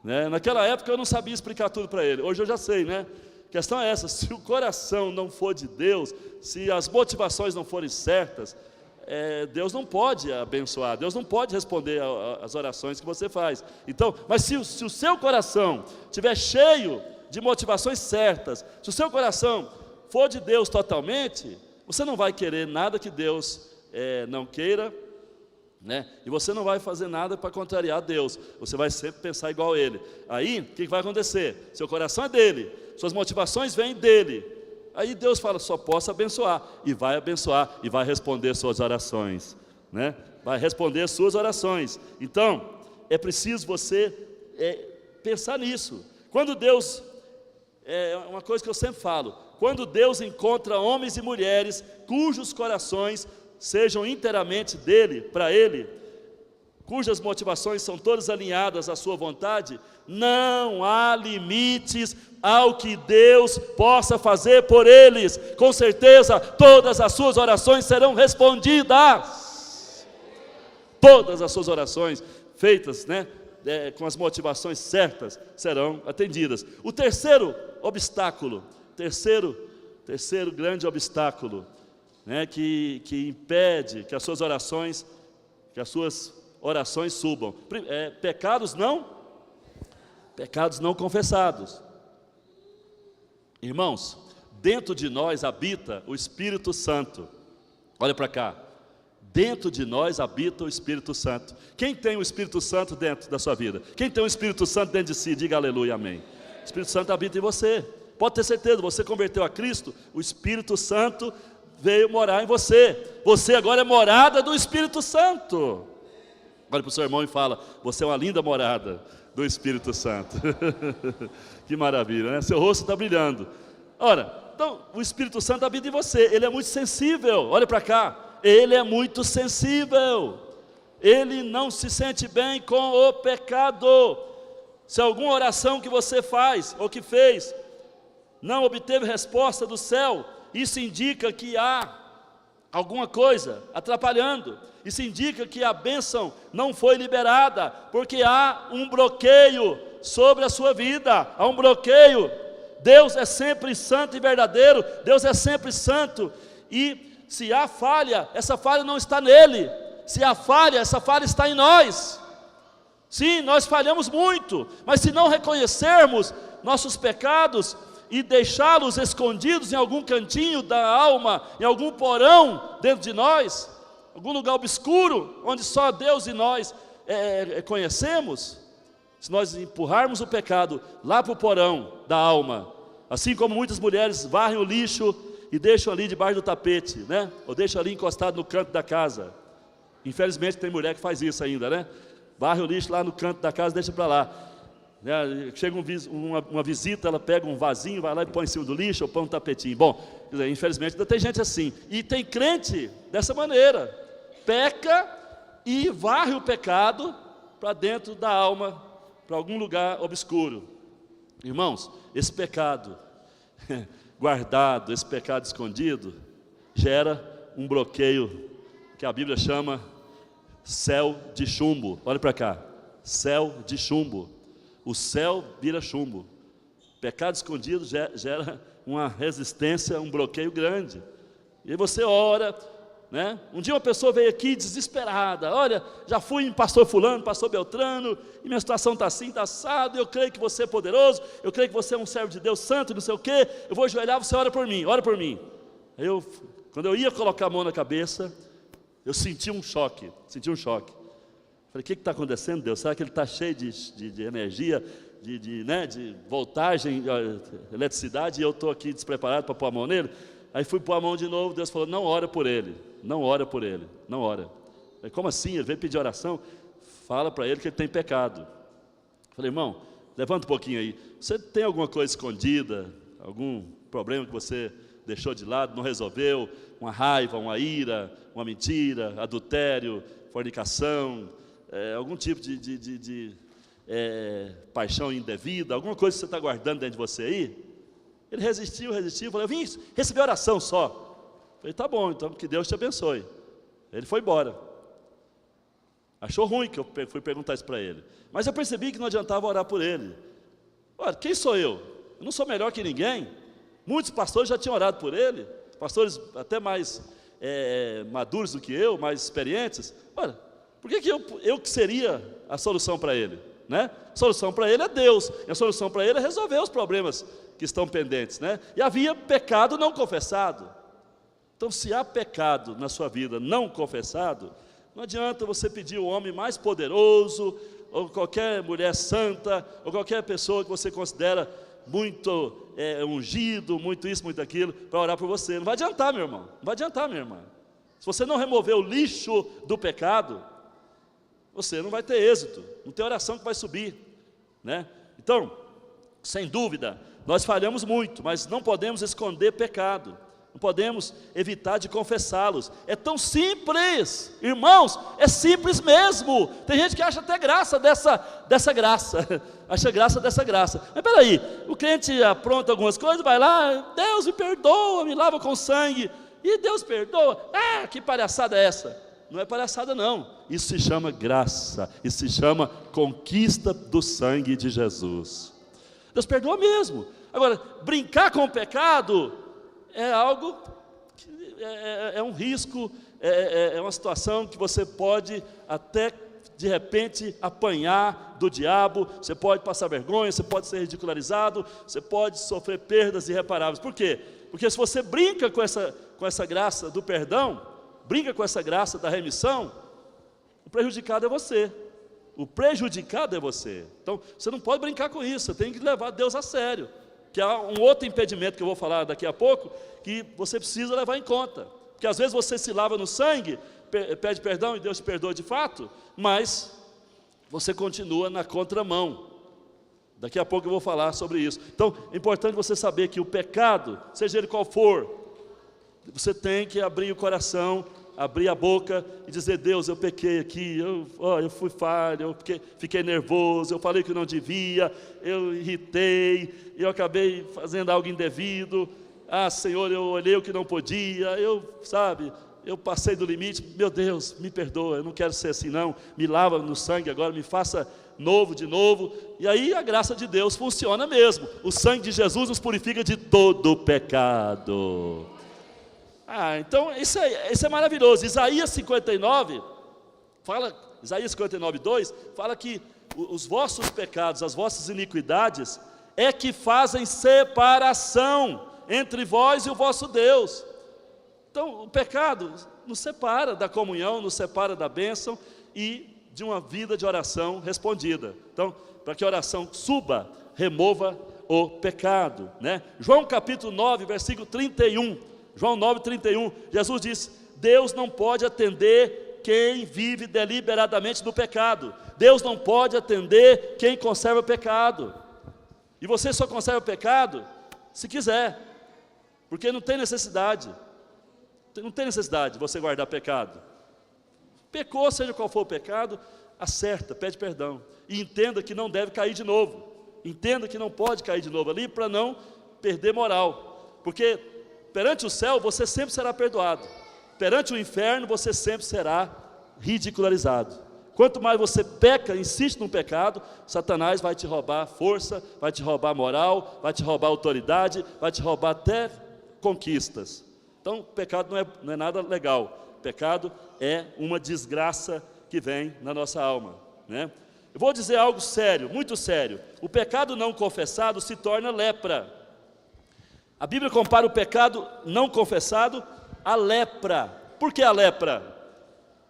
Né? Naquela época eu não sabia explicar tudo para ele, hoje eu já sei, né? A questão é essa, se o coração não for de Deus, se as motivações não forem certas, Deus não pode abençoar, Deus não pode responder às orações que você faz. Então, mas se o seu coração estiver cheio de motivações certas, se o seu coração for de Deus totalmente, você não vai querer nada que Deus não queira, né? E você não vai fazer nada para contrariar Deus, você vai sempre pensar igual a Ele. Aí, o que vai acontecer? Seu coração é dele, suas motivações vêm dele. Aí Deus fala, só posso abençoar, e vai responder suas orações, né? Vai responder suas orações. Então, é preciso você pensar nisso. Quando Deus, uma coisa que eu sempre falo, quando Deus encontra homens e mulheres cujos corações sejam inteiramente dele, para ele, cujas motivações são todas alinhadas à sua vontade, não há limites ao que Deus possa fazer por eles. Com certeza todas as suas orações serão respondidas. Todas as suas orações feitas, né, com as motivações certas, serão atendidas. O terceiro obstáculo, terceiro grande obstáculo, né, que impede que as suas orações subam, pecados não confessados. Irmãos, dentro de nós habita o Espírito Santo. Olha para cá, dentro de nós habita o Espírito Santo. Quem tem o Espírito Santo dentro da sua vida? Quem tem o Espírito Santo dentro de si? Diga aleluia, amém. O Espírito Santo habita em você. Pode ter certeza, você converteu a Cristo, o Espírito Santo veio morar em você. Você agora é morada do Espírito Santo. Olha para o seu irmão e fala, você é uma linda morada do Espírito Santo. Que maravilha, né? Seu rosto está brilhando. Ora, então, o Espírito Santo habita em você. Ele é muito sensível, olha para cá. Ele é muito sensível. Ele não se sente bem com o pecado. Se alguma oração que você faz, ou que fez, não obteve resposta do céu, isso indica que há alguma coisa atrapalhando. Isso indica que a bênção não foi liberada, porque há um bloqueio sobre a sua vida. Há um bloqueio. Deus é sempre santo e verdadeiro. Deus é sempre santo. E se há falha, essa falha não está nele. Se há falha, essa falha está em nós. Sim, nós falhamos muito, mas se não reconhecermos nossos pecados e deixá-los escondidos em algum cantinho da alma, em algum porão dentro de nós, algum lugar obscuro, onde só Deus e nós conhecemos, se nós empurrarmos o pecado lá para o porão da alma, assim como muitas mulheres varrem o lixo e deixam ali debaixo do tapete, né? Ou deixam ali encostado no canto da casa. Infelizmente tem mulher que faz isso ainda, né? Varre o lixo lá no canto da casa, deixa para lá. Chega uma visita, ela pega um vasinho, vai lá e põe em cima do lixo, ou põe um tapetinho. Bom, infelizmente ainda tem gente assim. E tem crente dessa maneira. Peca e varre o pecado para dentro da alma, para algum lugar obscuro. Irmãos, esse pecado guardado, esse pecado escondido, gera um bloqueio que a Bíblia chama céu de chumbo. Olha para cá, céu de chumbo. O céu vira chumbo. Pecado escondido gera uma resistência, um bloqueio grande. E você ora, né? Um dia uma pessoa veio aqui desesperada: olha, já fui em pastor fulano, pastor Beltrano, e minha situação está assim, está assado, eu creio que você é poderoso, eu creio que você é um servo de Deus santo, não sei o quê, eu vou ajoelhar, você ora por mim, ora por mim. Quando eu ia colocar a mão na cabeça, eu senti um choque. Falei: o que está acontecendo, Deus? Será que ele está cheio de energia, de voltagem, eletricidade, e eu estou aqui despreparado para pôr a mão nele? Aí fui pôr a mão de novo, Deus falou: não ora por ele, não ora por ele, não ora. Falei: como assim? Ele veio pedir oração? Fala para ele que ele tem pecado. Falei: irmão, levanta um pouquinho aí, você tem alguma coisa escondida, algum problema que você deixou de lado, não resolveu, uma raiva, uma ira, uma mentira, adultério, fornicação, algum tipo de paixão indevida, alguma coisa que você está guardando dentro de você aí? Ele resistiu, falei: eu vim receber oração só. Falei: tá bom, então que Deus te abençoe. Ele foi embora. Achou ruim que eu fui perguntar isso para ele, mas eu percebi que não adiantava orar por ele. Olha, quem sou eu? Eu não sou melhor que ninguém. Muitos pastores já tinham orado por ele, pastores até mais maduros do que eu, mais experientes. Olha, por que eu que seria a solução para ele? Né? A solução para ele é Deus, e a solução para ele é resolver os problemas que estão pendentes, né? E havia pecado não confessado. Então, se há pecado na sua vida não confessado, não adianta você pedir o homem mais poderoso, ou qualquer mulher santa, ou qualquer pessoa que você considera muito ungido, muito isso, muito aquilo, para orar por você. Não vai adiantar, meu irmão, não vai adiantar, minha irmã. Se você não remover o lixo do pecado, você não vai ter êxito, não tem oração que vai subir, né? Então, sem dúvida, nós falhamos muito, mas não podemos esconder pecado, não podemos evitar de confessá-los. É tão simples, irmãos, é simples mesmo. Tem gente que acha até graça dessa graça, acha graça dessa graça. Mas peraí, o crente apronta algumas coisas, vai lá: Deus me perdoa, me lava com sangue, e Deus perdoa. Que palhaçada é essa? Não é palhaçada não, isso se chama graça, isso se chama conquista do sangue de Jesus. Deus perdoa mesmo. Agora, brincar com o pecado é algo que é um risco, é uma situação que você pode até de repente apanhar do diabo, você pode passar vergonha, você pode ser ridicularizado, você pode sofrer perdas irreparáveis. Por quê? Porque se você brinca com essa graça do perdão, brinca com essa graça da remissão, o prejudicado é você. O prejudicado é você. Então, você não pode brincar com isso, você tem que levar Deus a sério. Que há um outro impedimento que eu vou falar daqui a pouco, que você precisa levar em conta. Porque às vezes você se lava no sangue, pede perdão e Deus te perdoa de fato, mas você continua na contramão. Daqui a pouco eu vou falar sobre isso. Então, é importante você saber que o pecado, seja ele qual for, você tem que abrir o coração, abrir a boca e dizer: Deus, eu pequei aqui, eu fui falho, eu fiquei nervoso, eu falei que não devia, eu irritei, eu acabei fazendo algo indevido. Senhor, eu olhei o que não podia, eu passei do limite. Meu Deus, me perdoa, eu não quero ser assim não, me lava no sangue agora, me faça novo de novo. E aí a graça de Deus funciona mesmo. O sangue de Jesus nos purifica de todo o pecado. Então isso é maravilhoso. Isaías 59, Isaías 59, 2, fala que os vossos pecados, as vossas iniquidades, é que fazem separação entre vós e o vosso Deus. Então o pecado nos separa da comunhão, nos separa da bênção e de uma vida de oração respondida. Então, para que a oração suba, remova o pecado, né? João capítulo 9, versículo 31, João 9, 31, Jesus diz: Deus não pode atender quem vive deliberadamente no pecado. Deus não pode atender quem conserva o pecado. E você só conserva o pecado se quiser, porque não tem necessidade. Não tem necessidade de você guardar pecado. Pecou, seja qual for o pecado, acerta, pede perdão. E entenda que não deve cair de novo. Entenda que não pode cair de novo ali para não perder moral. Porque perante o céu você sempre será perdoado. Perante o inferno você sempre será ridicularizado. Quanto mais você peca, insiste no pecado, Satanás vai te roubar força, vai te roubar moral, vai te roubar autoridade, vai te roubar até conquistas. Então, pecado não é nada legal. Pecado é uma desgraça que vem na nossa alma, né? Eu vou dizer algo sério, muito sério. O pecado não confessado se torna lepra. A Bíblia compara o pecado não confessado à lepra. Por que a lepra?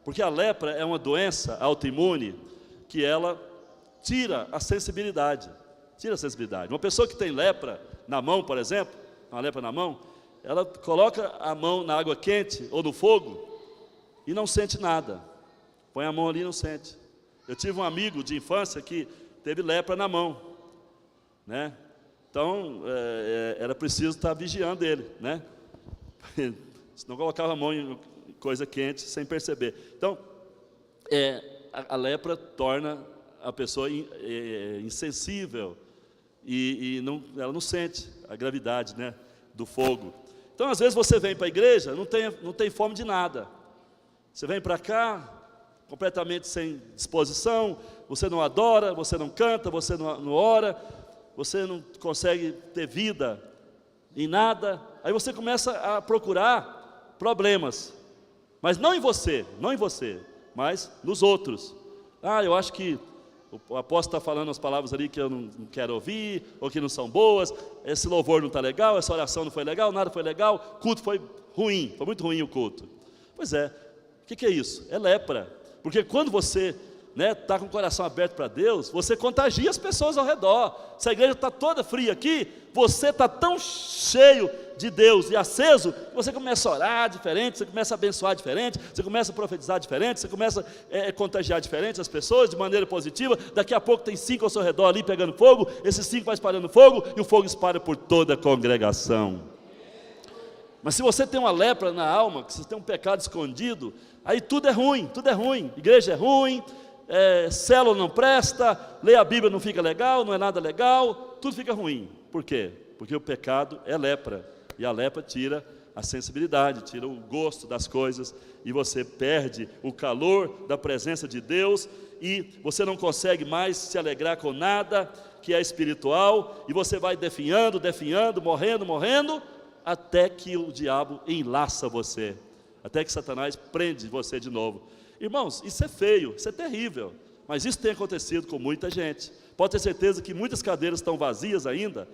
Porque a lepra é uma doença autoimune que ela tira a sensibilidade. Tira a sensibilidade. Uma pessoa que tem lepra na mão, por exemplo, uma lepra na mão, ela coloca a mão na água quente ou no fogo e não sente nada. Põe a mão ali e não sente. Eu tive um amigo de infância que teve lepra na mão, né? Então, era preciso estar vigiando ele, né? Senão colocava a mão em coisa quente sem perceber. Então, a lepra torna a pessoa insensível e ela não sente a gravidade, né, do fogo. Então, às vezes você vem para a igreja, não tem fome de nada. Você vem para cá completamente sem disposição, você não adora, você não canta, você não ora, você não consegue ter vida em nada. Aí você começa a procurar problemas, mas não em você, mas nos outros. Eu acho que o apóstolo está falando as palavras ali que eu não quero ouvir, ou que não são boas, esse louvor não está legal, essa oração não foi legal, nada foi legal, o culto foi ruim, foi muito ruim o culto. Pois é, o que é isso? É lepra, porque quando você está com o coração aberto para Deus, você contagia as pessoas ao redor. Se a igreja está toda fria aqui, você está tão cheio de Deus e aceso, que você começa a orar diferente, você começa a abençoar diferente, você começa a profetizar diferente, você começa a contagiar diferente as pessoas de maneira positiva. Daqui a pouco tem 5 ao seu redor ali pegando fogo, esses 5 vai espalhando fogo, e o fogo espalha por toda a congregação. Mas se você tem uma lepra na alma, que você tem um pecado escondido, aí tudo é ruim, igreja é ruim, célula não presta, ler a Bíblia não fica legal, não é nada legal, tudo fica ruim. Por quê? Porque o pecado é lepra, e a lepra tira a sensibilidade, tira o gosto das coisas, e você perde o calor da presença de Deus, e você não consegue mais se alegrar com nada que é espiritual, e você vai definhando, morrendo, até que o diabo enlaça você, até que Satanás prende você de novo. Irmãos, isso é feio, isso é terrível, mas isso tem acontecido com muita gente. Pode ter certeza que muitas cadeiras estão vazias ainda,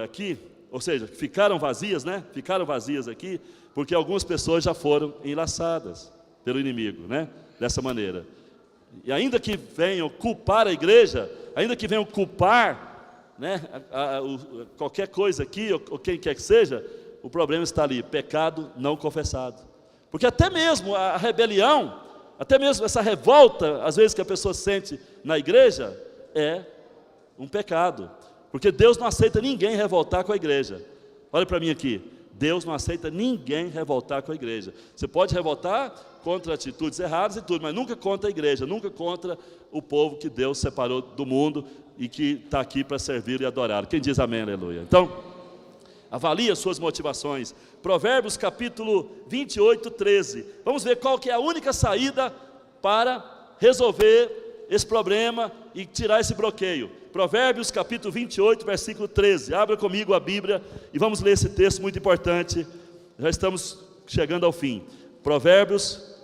aqui, ou seja, ficaram vazias, né? Ficaram vazias aqui, porque algumas pessoas já foram enlaçadas pelo inimigo, né? Dessa maneira. E ainda que venham culpar a igreja, ainda que venham culpar, né, qualquer coisa aqui, ou quem quer que seja, o problema está ali, pecado não confessado. Porque até mesmo a rebelião, até mesmo essa revolta, às vezes que a pessoa sente na igreja, é um pecado. Porque Deus não aceita ninguém revoltar com a igreja. Olha para mim aqui, Deus não aceita ninguém revoltar com a igreja. Você pode revoltar contra atitudes erradas e tudo, mas nunca contra a igreja, nunca contra o povo que Deus separou do mundo e que está aqui para servir e adorar. Quem diz amém, aleluia? Então, avalie as suas motivações. Provérbios capítulo 28, 13. Vamos ver qual que é a única saída para resolver esse problema e tirar esse bloqueio. Provérbios capítulo 28, versículo 13. Abra comigo a Bíblia e vamos ler esse texto muito importante. Já estamos chegando ao fim. Provérbios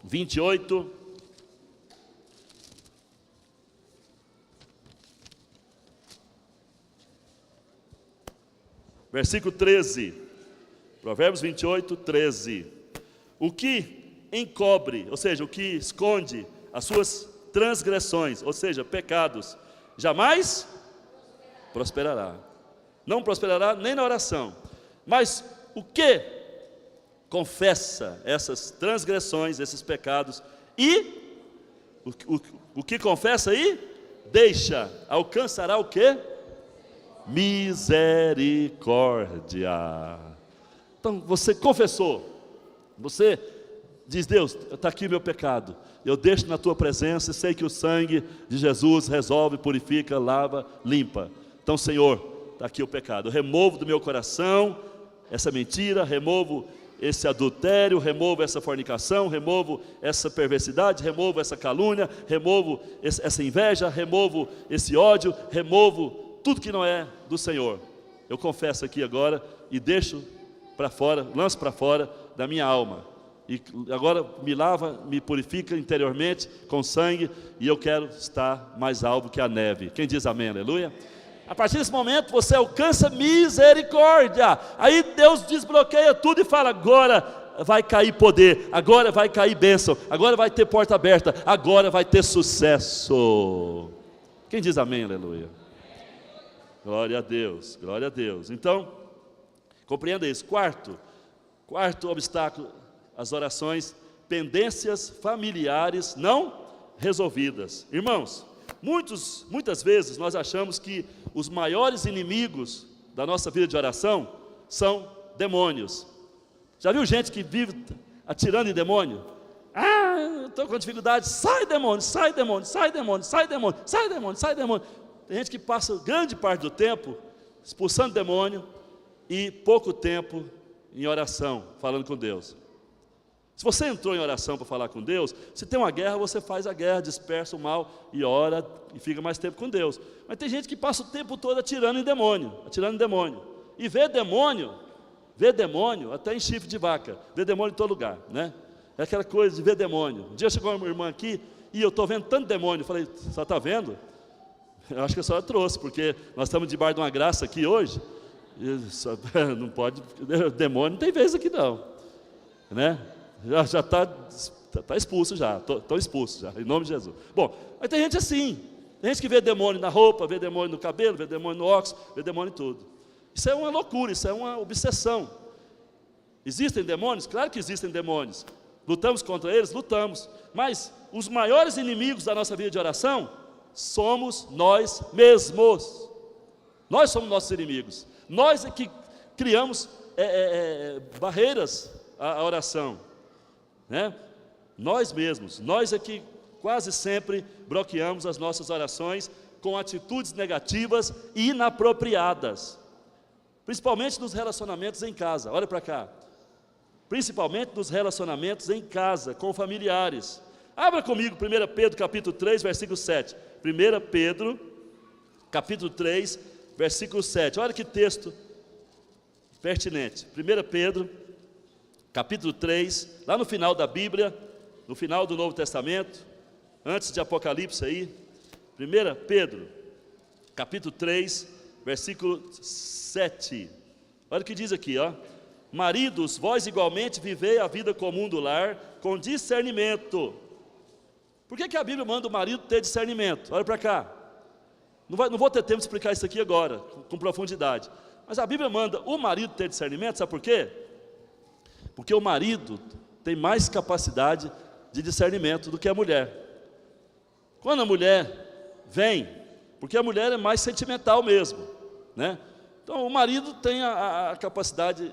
28, versículo 13. Provérbios 28, 13. O que encobre, ou seja, o que esconde as suas transgressões, ou seja, pecados, jamais prosperará. Não prosperará nem na oração. Mas o que confessa essas transgressões, esses pecados, e o que confessa e deixa, alcançará o quê? Misericórdia. Então você confessou, você diz: Deus, está aqui o meu pecado, eu deixo na tua presença e sei que o sangue de Jesus resolve, purifica, lava, limpa. Então, Senhor, está aqui o pecado, eu removo do meu coração essa mentira, removo esse adultério, removo essa fornicação, removo essa perversidade, removo essa calúnia, removo essa inveja, removo esse ódio, removo tudo que não é do Senhor. Eu confesso aqui agora e deixo para fora, lanço para fora da minha alma. E agora me lava, me purifica interiormente com sangue, e eu quero estar mais alvo que a neve. Quem diz amém, aleluia? A partir desse momento você alcança misericórdia. Aí Deus desbloqueia tudo e fala: agora vai cair poder, agora vai cair bênção, agora vai ter porta aberta, agora vai ter sucesso. Quem diz amém, aleluia? Glória a Deus, glória a Deus. Então, compreenda isso. Quarto obstáculo, as orações: pendências familiares não resolvidas. Irmãos, muitas vezes nós achamos que os maiores inimigos da nossa vida de oração são demônios. Já viu gente que vive atirando em demônio? Eu estou com dificuldade, sai demônio, sai demônio, sai demônio, sai demônio, sai demônio, sai demônio. Tem gente que passa grande parte do tempo expulsando demônio e pouco tempo em oração, falando com Deus. Se você entrou em oração para falar com Deus, se tem uma guerra, você faz a guerra, dispersa o mal e ora e fica mais tempo com Deus. Mas tem gente que passa o tempo todo atirando em demônio. E vê demônio até em chifre de vaca, vê demônio em todo lugar, né? É aquela coisa de ver demônio. Um dia chegou uma irmã aqui e eu estou vendo tanto demônio. Eu falei: você está vendo? Eu acho que a senhora trouxe, porque nós estamos debaixo de uma graça aqui hoje. Não pode, demônio não tem vez aqui não, né? Já está expulso já, estão expulsos já, em nome de Jesus. Bom, mas tem gente assim, tem gente que vê demônio na roupa, vê demônio no cabelo, vê demônio no óculos, vê demônio em tudo. Isso é uma loucura, isso é uma obsessão. Existem demônios? Claro que existem demônios. Lutamos contra eles? Lutamos. Mas os maiores inimigos da nossa vida de oração somos nós mesmos. Nós somos nossos inimigos. Nós é que criamos barreiras à oração, né? Nós mesmos, nós é que quase sempre bloqueamos as nossas orações com atitudes negativas e inapropriadas, principalmente nos relacionamentos em casa. Olha para cá, principalmente nos relacionamentos em casa, com familiares. Abra comigo 1 Pedro capítulo 3, versículo 7. 1 Pedro capítulo 3, versículo 7. Olha que texto pertinente. 1 Pedro capítulo 3, lá no final da Bíblia, no final do Novo Testamento, antes de Apocalipse aí. 1 Pedro capítulo 3, versículo 7. Olha o que diz aqui, ó: maridos, vós igualmente vivei a vida comum do lar com discernimento. Por que a Bíblia manda o marido ter discernimento? Olha para cá. Não vou ter tempo de explicar isso aqui agora, com profundidade. Mas a Bíblia manda o marido ter discernimento, sabe por quê? Porque o marido tem mais capacidade de discernimento do que a mulher. Quando a mulher vem, porque a mulher é mais sentimental mesmo, né? Então o marido tem a capacidade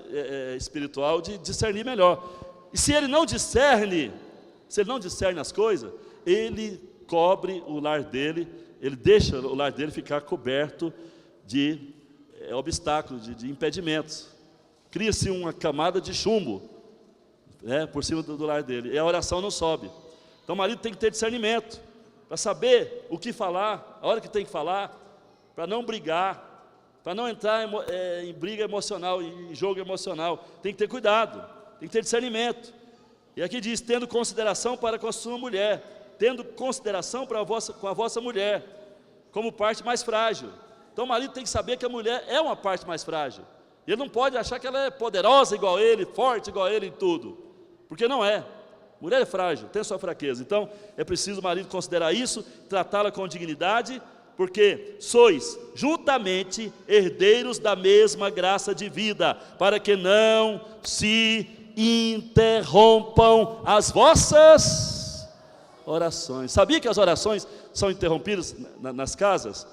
espiritual de discernir melhor. E se ele não discerne as coisas, ele cobre o lar dele, ele deixa o lar dele ficar coberto de obstáculos, de impedimentos. Cria-se uma camada de chumbo, né, por cima do lar dele, e a oração não sobe. Então o marido tem que ter discernimento, para saber o que falar, a hora que tem que falar, para não brigar, para não entrar em briga emocional, em jogo emocional. Tem que ter cuidado, tem que ter discernimento. E aqui diz: tendo consideração para com a sua mulher, tendo consideração com a vossa mulher, como parte mais frágil. Então o marido tem que saber que a mulher é uma parte mais frágil. Ele não pode achar que ela é poderosa igual a ele, forte igual a ele em tudo, porque não é. Mulher é frágil, tem sua fraqueza. Então é preciso o marido considerar isso, tratá-la com dignidade, porque sois juntamente herdeiros da mesma graça de vida, para que não se interrompam as vossas orações. Sabia que as orações são interrompidas nas casas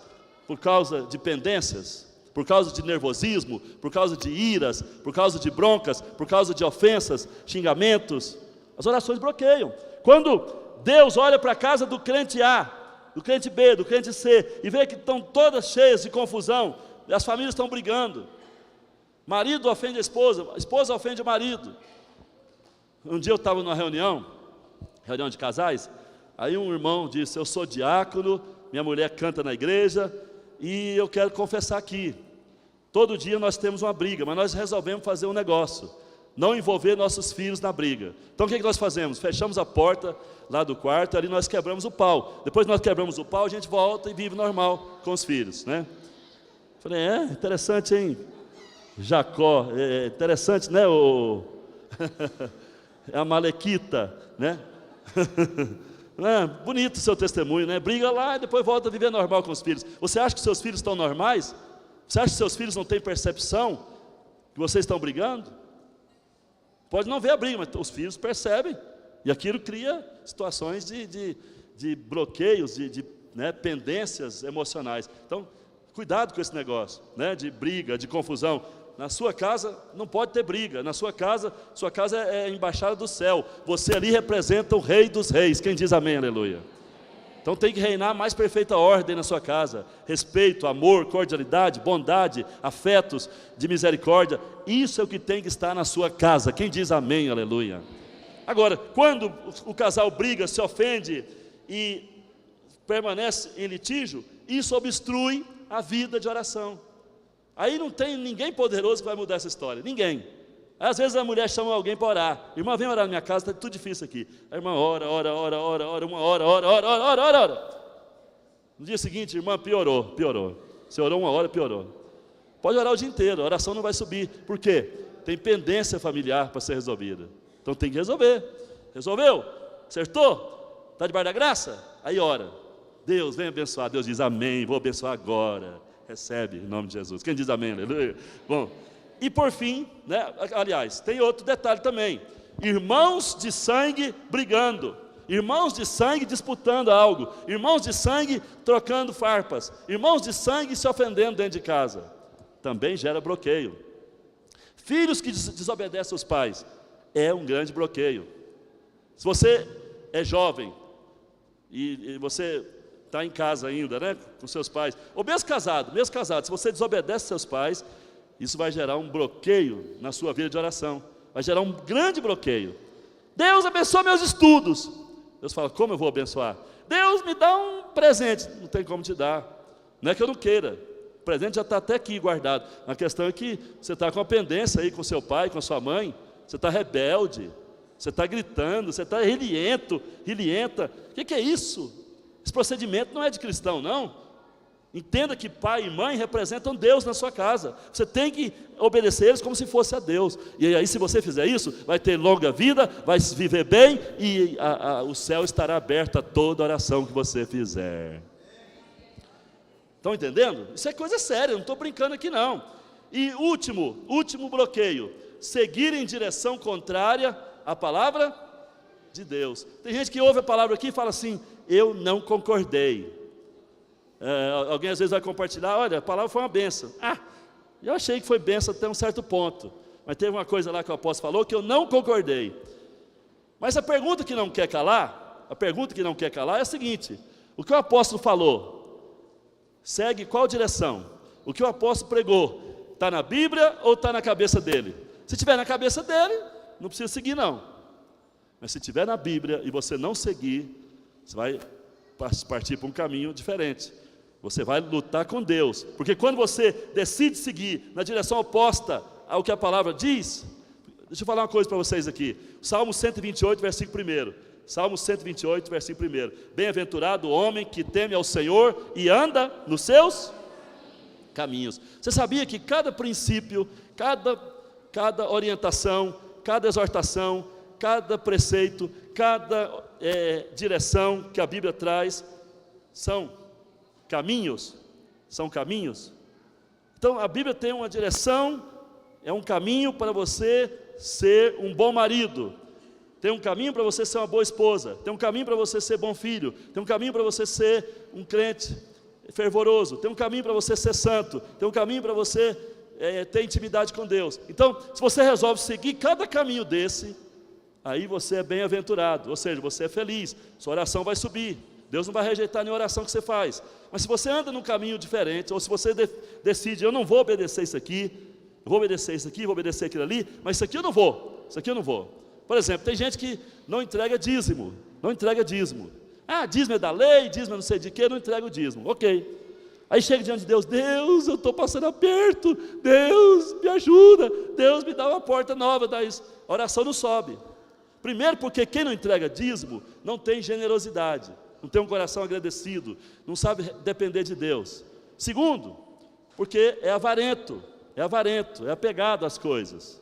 por causa de pendências, por causa de nervosismo, por causa de iras, por causa de broncas, por causa de ofensas, xingamentos? As orações bloqueiam. Quando Deus olha para a casa do crente A, do crente B, do crente C, e vê que estão todas cheias de confusão, as famílias estão brigando, marido ofende a esposa ofende o marido. Um dia eu estava numa reunião de casais, aí um irmão disse: eu sou diácono, minha mulher canta na igreja, e eu quero confessar aqui, todo dia nós temos uma briga, mas nós resolvemos fazer um negócio, não envolver nossos filhos na briga. Então o que nós fazemos? Fechamos a porta lá do quarto, ali nós quebramos o pau. Depois nós quebramos o pau, a gente volta e vive normal com os filhos, né? Falei, interessante, hein, Jacó, interessante, né, a Malequita, né? Bonito o seu testemunho, né? Briga lá e depois volta a viver normal com os filhos. Você acha que seus filhos estão normais? Você acha que seus filhos não têm percepção que vocês estão brigando? Pode não ver a briga, mas os filhos percebem. E aquilo cria situações de bloqueios, né, pendências emocionais. Então, cuidado com esse negócio, né, de briga, de confusão. Na sua casa não pode ter briga. Na sua casa é a embaixada do céu. Você ali representa o Rei dos Reis. Quem diz amém, aleluia? Então tem que reinar a mais perfeita ordem na sua casa. Respeito, amor, cordialidade, bondade, afetos de misericórdia. Isso é o que tem que estar na sua casa. Quem diz amém, aleluia? Agora, quando o casal briga, se ofende e permanece em litígio, isso obstrui a vida de oração. Aí não tem ninguém poderoso que vai mudar essa história, ninguém. Às vezes a mulher chama alguém para orar. Irmã, vem orar na minha casa, está tudo difícil aqui. A irmã ora, uma hora. No dia seguinte, irmã, piorou. Você orou uma hora, piorou. Pode orar o dia inteiro, a oração não vai subir. Por quê? Tem pendência familiar para ser resolvida. Então tem que resolver. Resolveu? Acertou? Está debaixo da graça? Aí ora. Deus, vem abençoar. Deus diz amém, vou abençoar agora. Recebe, em nome de Jesus. Quem diz amém? Aleluia. Bom, e por fim, né, aliás, tem outro detalhe também. Irmãos de sangue brigando. Irmãos de sangue disputando algo. Irmãos de sangue trocando farpas. Irmãos de sangue se ofendendo dentro de casa. Também gera bloqueio. Filhos que desobedecem aos pais. É um grande bloqueio. Se você é jovem e você está em casa ainda, né, com seus pais, ou mesmo casado, se você desobedece seus pais, isso vai gerar um bloqueio na sua vida de oração, vai gerar um grande bloqueio. Deus abençoa meus estudos. Deus fala, como eu vou abençoar? Deus me dá um presente. Não tem como te dar, não é que eu não queira, o presente já está até aqui guardado. A questão é que você está com a pendência aí com seu pai, com sua mãe, você está rebelde, você está gritando, você está rilhenta. O que é isso? Esse procedimento não é de cristão, não. Entenda que pai e mãe representam Deus na sua casa. Você tem que obedecer eles como se fosse a Deus. E aí, se você fizer isso, vai ter longa vida, vai viver bem, e o céu estará aberto a toda oração que você fizer. Estão entendendo? Isso é coisa séria, eu não estou brincando aqui não. E último bloqueio: seguir em direção contrária à palavra de Deus. Tem gente que ouve a palavra aqui e fala assim: eu não concordei. Alguém às vezes vai compartilhar: olha, a palavra foi uma bênção. Eu achei que foi bênção até um certo ponto, mas teve uma coisa lá que o apóstolo falou que eu não concordei. Mas a pergunta que não quer calar é a seguinte: o que o apóstolo falou segue qual direção? O que o apóstolo pregou está na Bíblia ou está na cabeça dele? Se estiver na cabeça dele, não precisa seguir não. Mas se estiver na Bíblia e você não seguir, você vai partir para um caminho diferente. Você vai lutar com Deus, porque quando você decide seguir na direção oposta ao que a palavra diz, deixa eu falar uma coisa para vocês aqui. Salmo 128, versículo 1. Salmo 128, versículo 1. Bem-aventurado o homem que teme ao Senhor e anda nos seus caminhos. Você sabia que cada princípio, cada orientação, cada exortação, cada preceito, cada direção que a Bíblia traz são caminhos? Então a Bíblia tem uma direção, é um caminho para você ser um bom marido, tem um caminho para você ser uma boa esposa, tem um caminho para você ser bom filho, tem um caminho para você ser um crente fervoroso, tem um caminho para você ser santo, tem um caminho para você ter intimidade com Deus. Então, se você resolve seguir cada caminho desse, aí você é bem-aventurado, ou seja, você é feliz, sua oração vai subir. Deus não vai rejeitar nenhuma oração que você faz. Mas se você anda num caminho diferente, ou se você decide, eu não vou obedecer isso aqui, eu vou obedecer isso aqui, vou obedecer aquilo ali, mas isso aqui eu não vou, isso aqui eu não vou. Por exemplo, tem gente que não entrega dízimo, não entrega dízimo. Ah, dízimo é da lei, dízimo é não sei de quê, não entrega o dízimo, ok. Aí chega diante de Deus, Deus, eu estou passando aperto, Deus, me ajuda, Deus, me dá uma porta nova, dá isso. A oração não sobe. Primeiro porque quem não entrega dízimo, não tem generosidade, não tem um coração agradecido, não sabe depender de Deus. Segundo, porque é avarento, é apegado às coisas.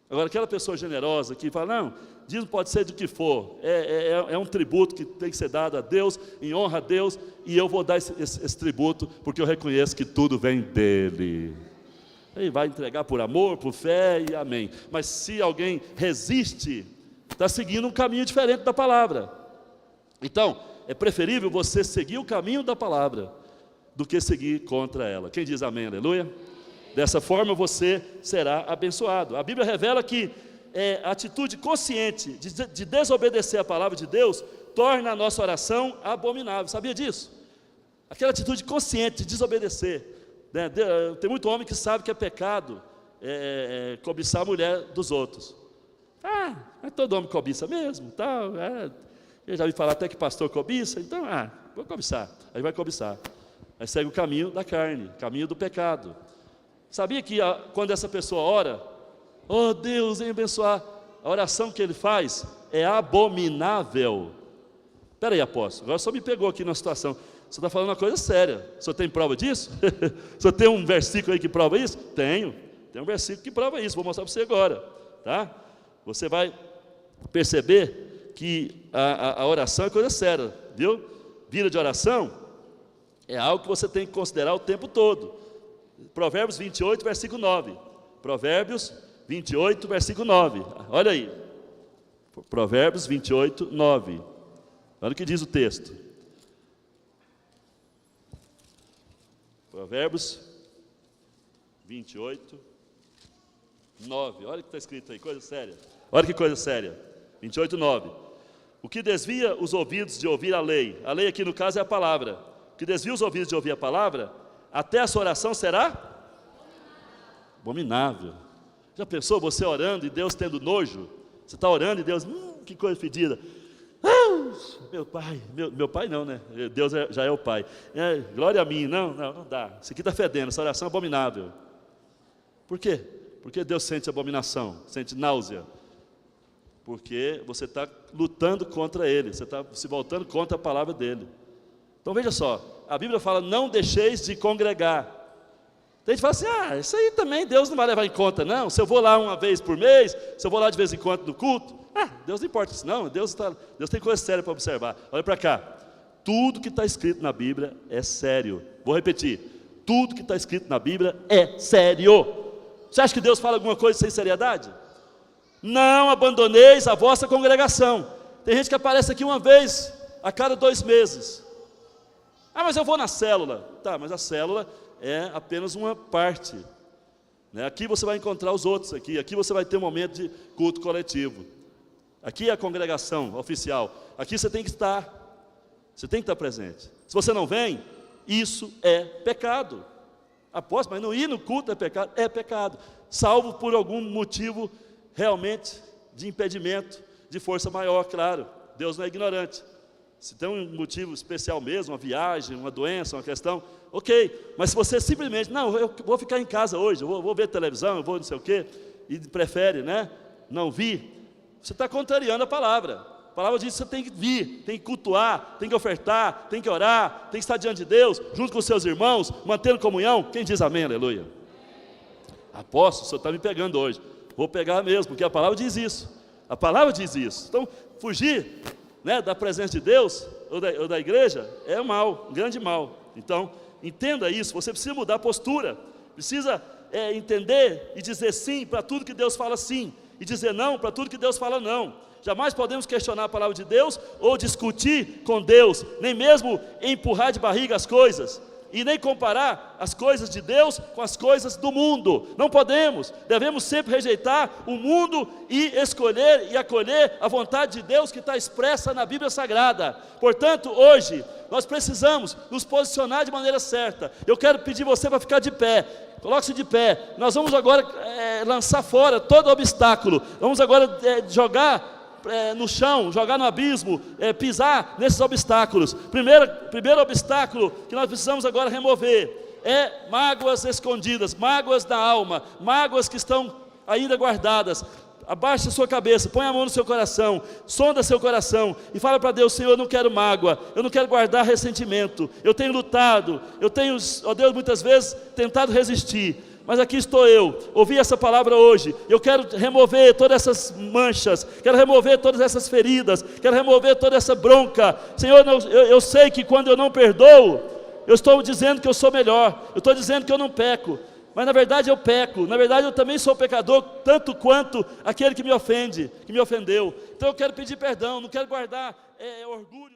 Agora, aquela pessoa generosa que fala, não, dízimo pode ser do que for, é um tributo que tem que ser dado a Deus, em honra a Deus, e eu vou dar esse tributo, porque eu reconheço que tudo vem dEle. Ele vai entregar por amor, por fé e amém. Mas se alguém resiste, está seguindo um caminho diferente da palavra. Então, é preferível você seguir o caminho da palavra, do que seguir contra ela. Quem diz amém, aleluia? Dessa forma você será abençoado. A Bíblia revela que a atitude consciente de desobedecer a palavra de Deus torna a nossa oração abominável. Sabia disso? Aquela atitude consciente de desobedecer, né? Tem muito homem que sabe que é pecado cobiçar a mulher dos outros. Todo homem cobiça mesmo, tal. Eu já ouvi falar até que pastor cobiça, então, vou cobiçar. Aí vai cobiçar. Aí segue o caminho da carne, caminho do pecado. Sabia que quando essa pessoa ora, oh Deus, vem abençoar, a oração que ele faz é abominável. Espera aí, apóstolo, agora só me pegou aqui na situação. Você está falando uma coisa séria. O senhor tem prova disso? O senhor tem um versículo aí que prova isso? Tenho. Tem um versículo que prova isso, vou mostrar para você agora. Tá? Você vai perceber que a oração é coisa séria, viu? Vida de oração é algo que você tem que considerar o tempo todo. Provérbios 28, versículo 9. Provérbios 28, versículo 9. Olha aí. Provérbios 28, 9. Olha o que diz o texto. Provérbios 28, 9. Olha o que está escrito aí, coisa séria. Olha que coisa séria. 28, 9. O que desvia os ouvidos de ouvir a lei aqui no caso é a palavra. O que desvia os ouvidos de ouvir a palavra, até a sua oração será abominável. Já pensou você orando e Deus tendo nojo? Você está orando e Deus, que coisa fedida. Meu pai, meu pai não, né? Deus já é o pai. Glória a mim, não dá. Isso aqui está fedendo, essa oração é abominável. Por quê? Porque Deus sente abominação, sente náusea. Porque você está lutando contra Ele, você está se voltando contra a palavra dEle. Então veja só, a Bíblia fala, não deixeis de congregar. Tem gente que fala assim, isso aí também Deus não vai levar em conta não, se eu vou lá uma vez por mês, se eu vou lá de vez em quando no culto, Deus não importa isso não, Deus tem coisa séria para observar. Olha para cá, tudo que está escrito na Bíblia é sério. Vou repetir, tudo que está escrito na Bíblia é sério. Você acha que Deus fala alguma coisa sem seriedade? Não abandoneis a vossa congregação. Tem gente que aparece aqui uma vez a cada 2 meses. Mas eu vou na célula. Tá, mas a célula é apenas uma parte, né? Aqui você vai encontrar os outros aqui você vai ter um momento de culto coletivo. Aqui é a congregação oficial. Aqui você tem que estar presente. Se você não vem, isso é pecado. Apóstolo, mas não ir no culto é pecado? É pecado, salvo por algum motivo realmente de impedimento, de força maior, claro. Deus não é ignorante. Se tem um motivo especial mesmo, uma viagem, uma doença, uma questão, ok. Mas se você simplesmente, não, eu vou ficar em casa hoje, eu vou ver televisão, eu vou não sei o quê, e prefere, né, não vir, você está contrariando a palavra. A palavra diz que você tem que vir, tem que cultuar, tem que ofertar, tem que orar, tem que estar diante de Deus, junto com os seus irmãos, mantendo comunhão. Quem diz amém, aleluia? Apóstolo, o senhor está me pegando hoje. Vou pegar mesmo, porque a palavra diz isso. A palavra diz isso. Então, fugir, né, da presença de Deus ou da igreja é mal, um grande mal. Então, entenda isso. Você precisa mudar a postura, precisa entender e dizer sim para tudo que Deus fala sim, e dizer não para tudo que Deus fala não. Jamais podemos questionar a palavra de Deus ou discutir com Deus, nem mesmo empurrar de barriga as coisas e nem comparar as coisas de Deus com as coisas do mundo. Não podemos, devemos sempre rejeitar o mundo e escolher e acolher a vontade de Deus que está expressa na Bíblia Sagrada. Portanto, hoje, nós precisamos nos posicionar de maneira certa. Eu quero pedir você para ficar de pé. Coloque-se de pé. Nós vamos agora lançar fora todo obstáculo. Vamos agora jogar no chão, jogar no abismo, pisar nesses obstáculos. Primeiro obstáculo que nós precisamos agora remover é mágoas escondidas, mágoas da alma, mágoas que estão ainda guardadas. Abaixe a sua cabeça, põe a mão no seu coração, sonda seu coração e fala para Deus: Senhor, eu não quero mágoa, eu não quero guardar ressentimento, eu tenho lutado, eu tenho, ó Deus, muitas vezes tentado resistir, mas aqui estou eu, ouvi essa palavra hoje, eu quero remover todas essas manchas, quero remover todas essas feridas, quero remover toda essa bronca. Senhor, eu sei que quando eu não perdoo, eu estou dizendo que eu sou melhor, eu estou dizendo que eu não peco, mas na verdade eu peco, na verdade eu também sou pecador, tanto quanto aquele que me ofende, que me ofendeu. Então eu quero pedir perdão, não quero guardar orgulho.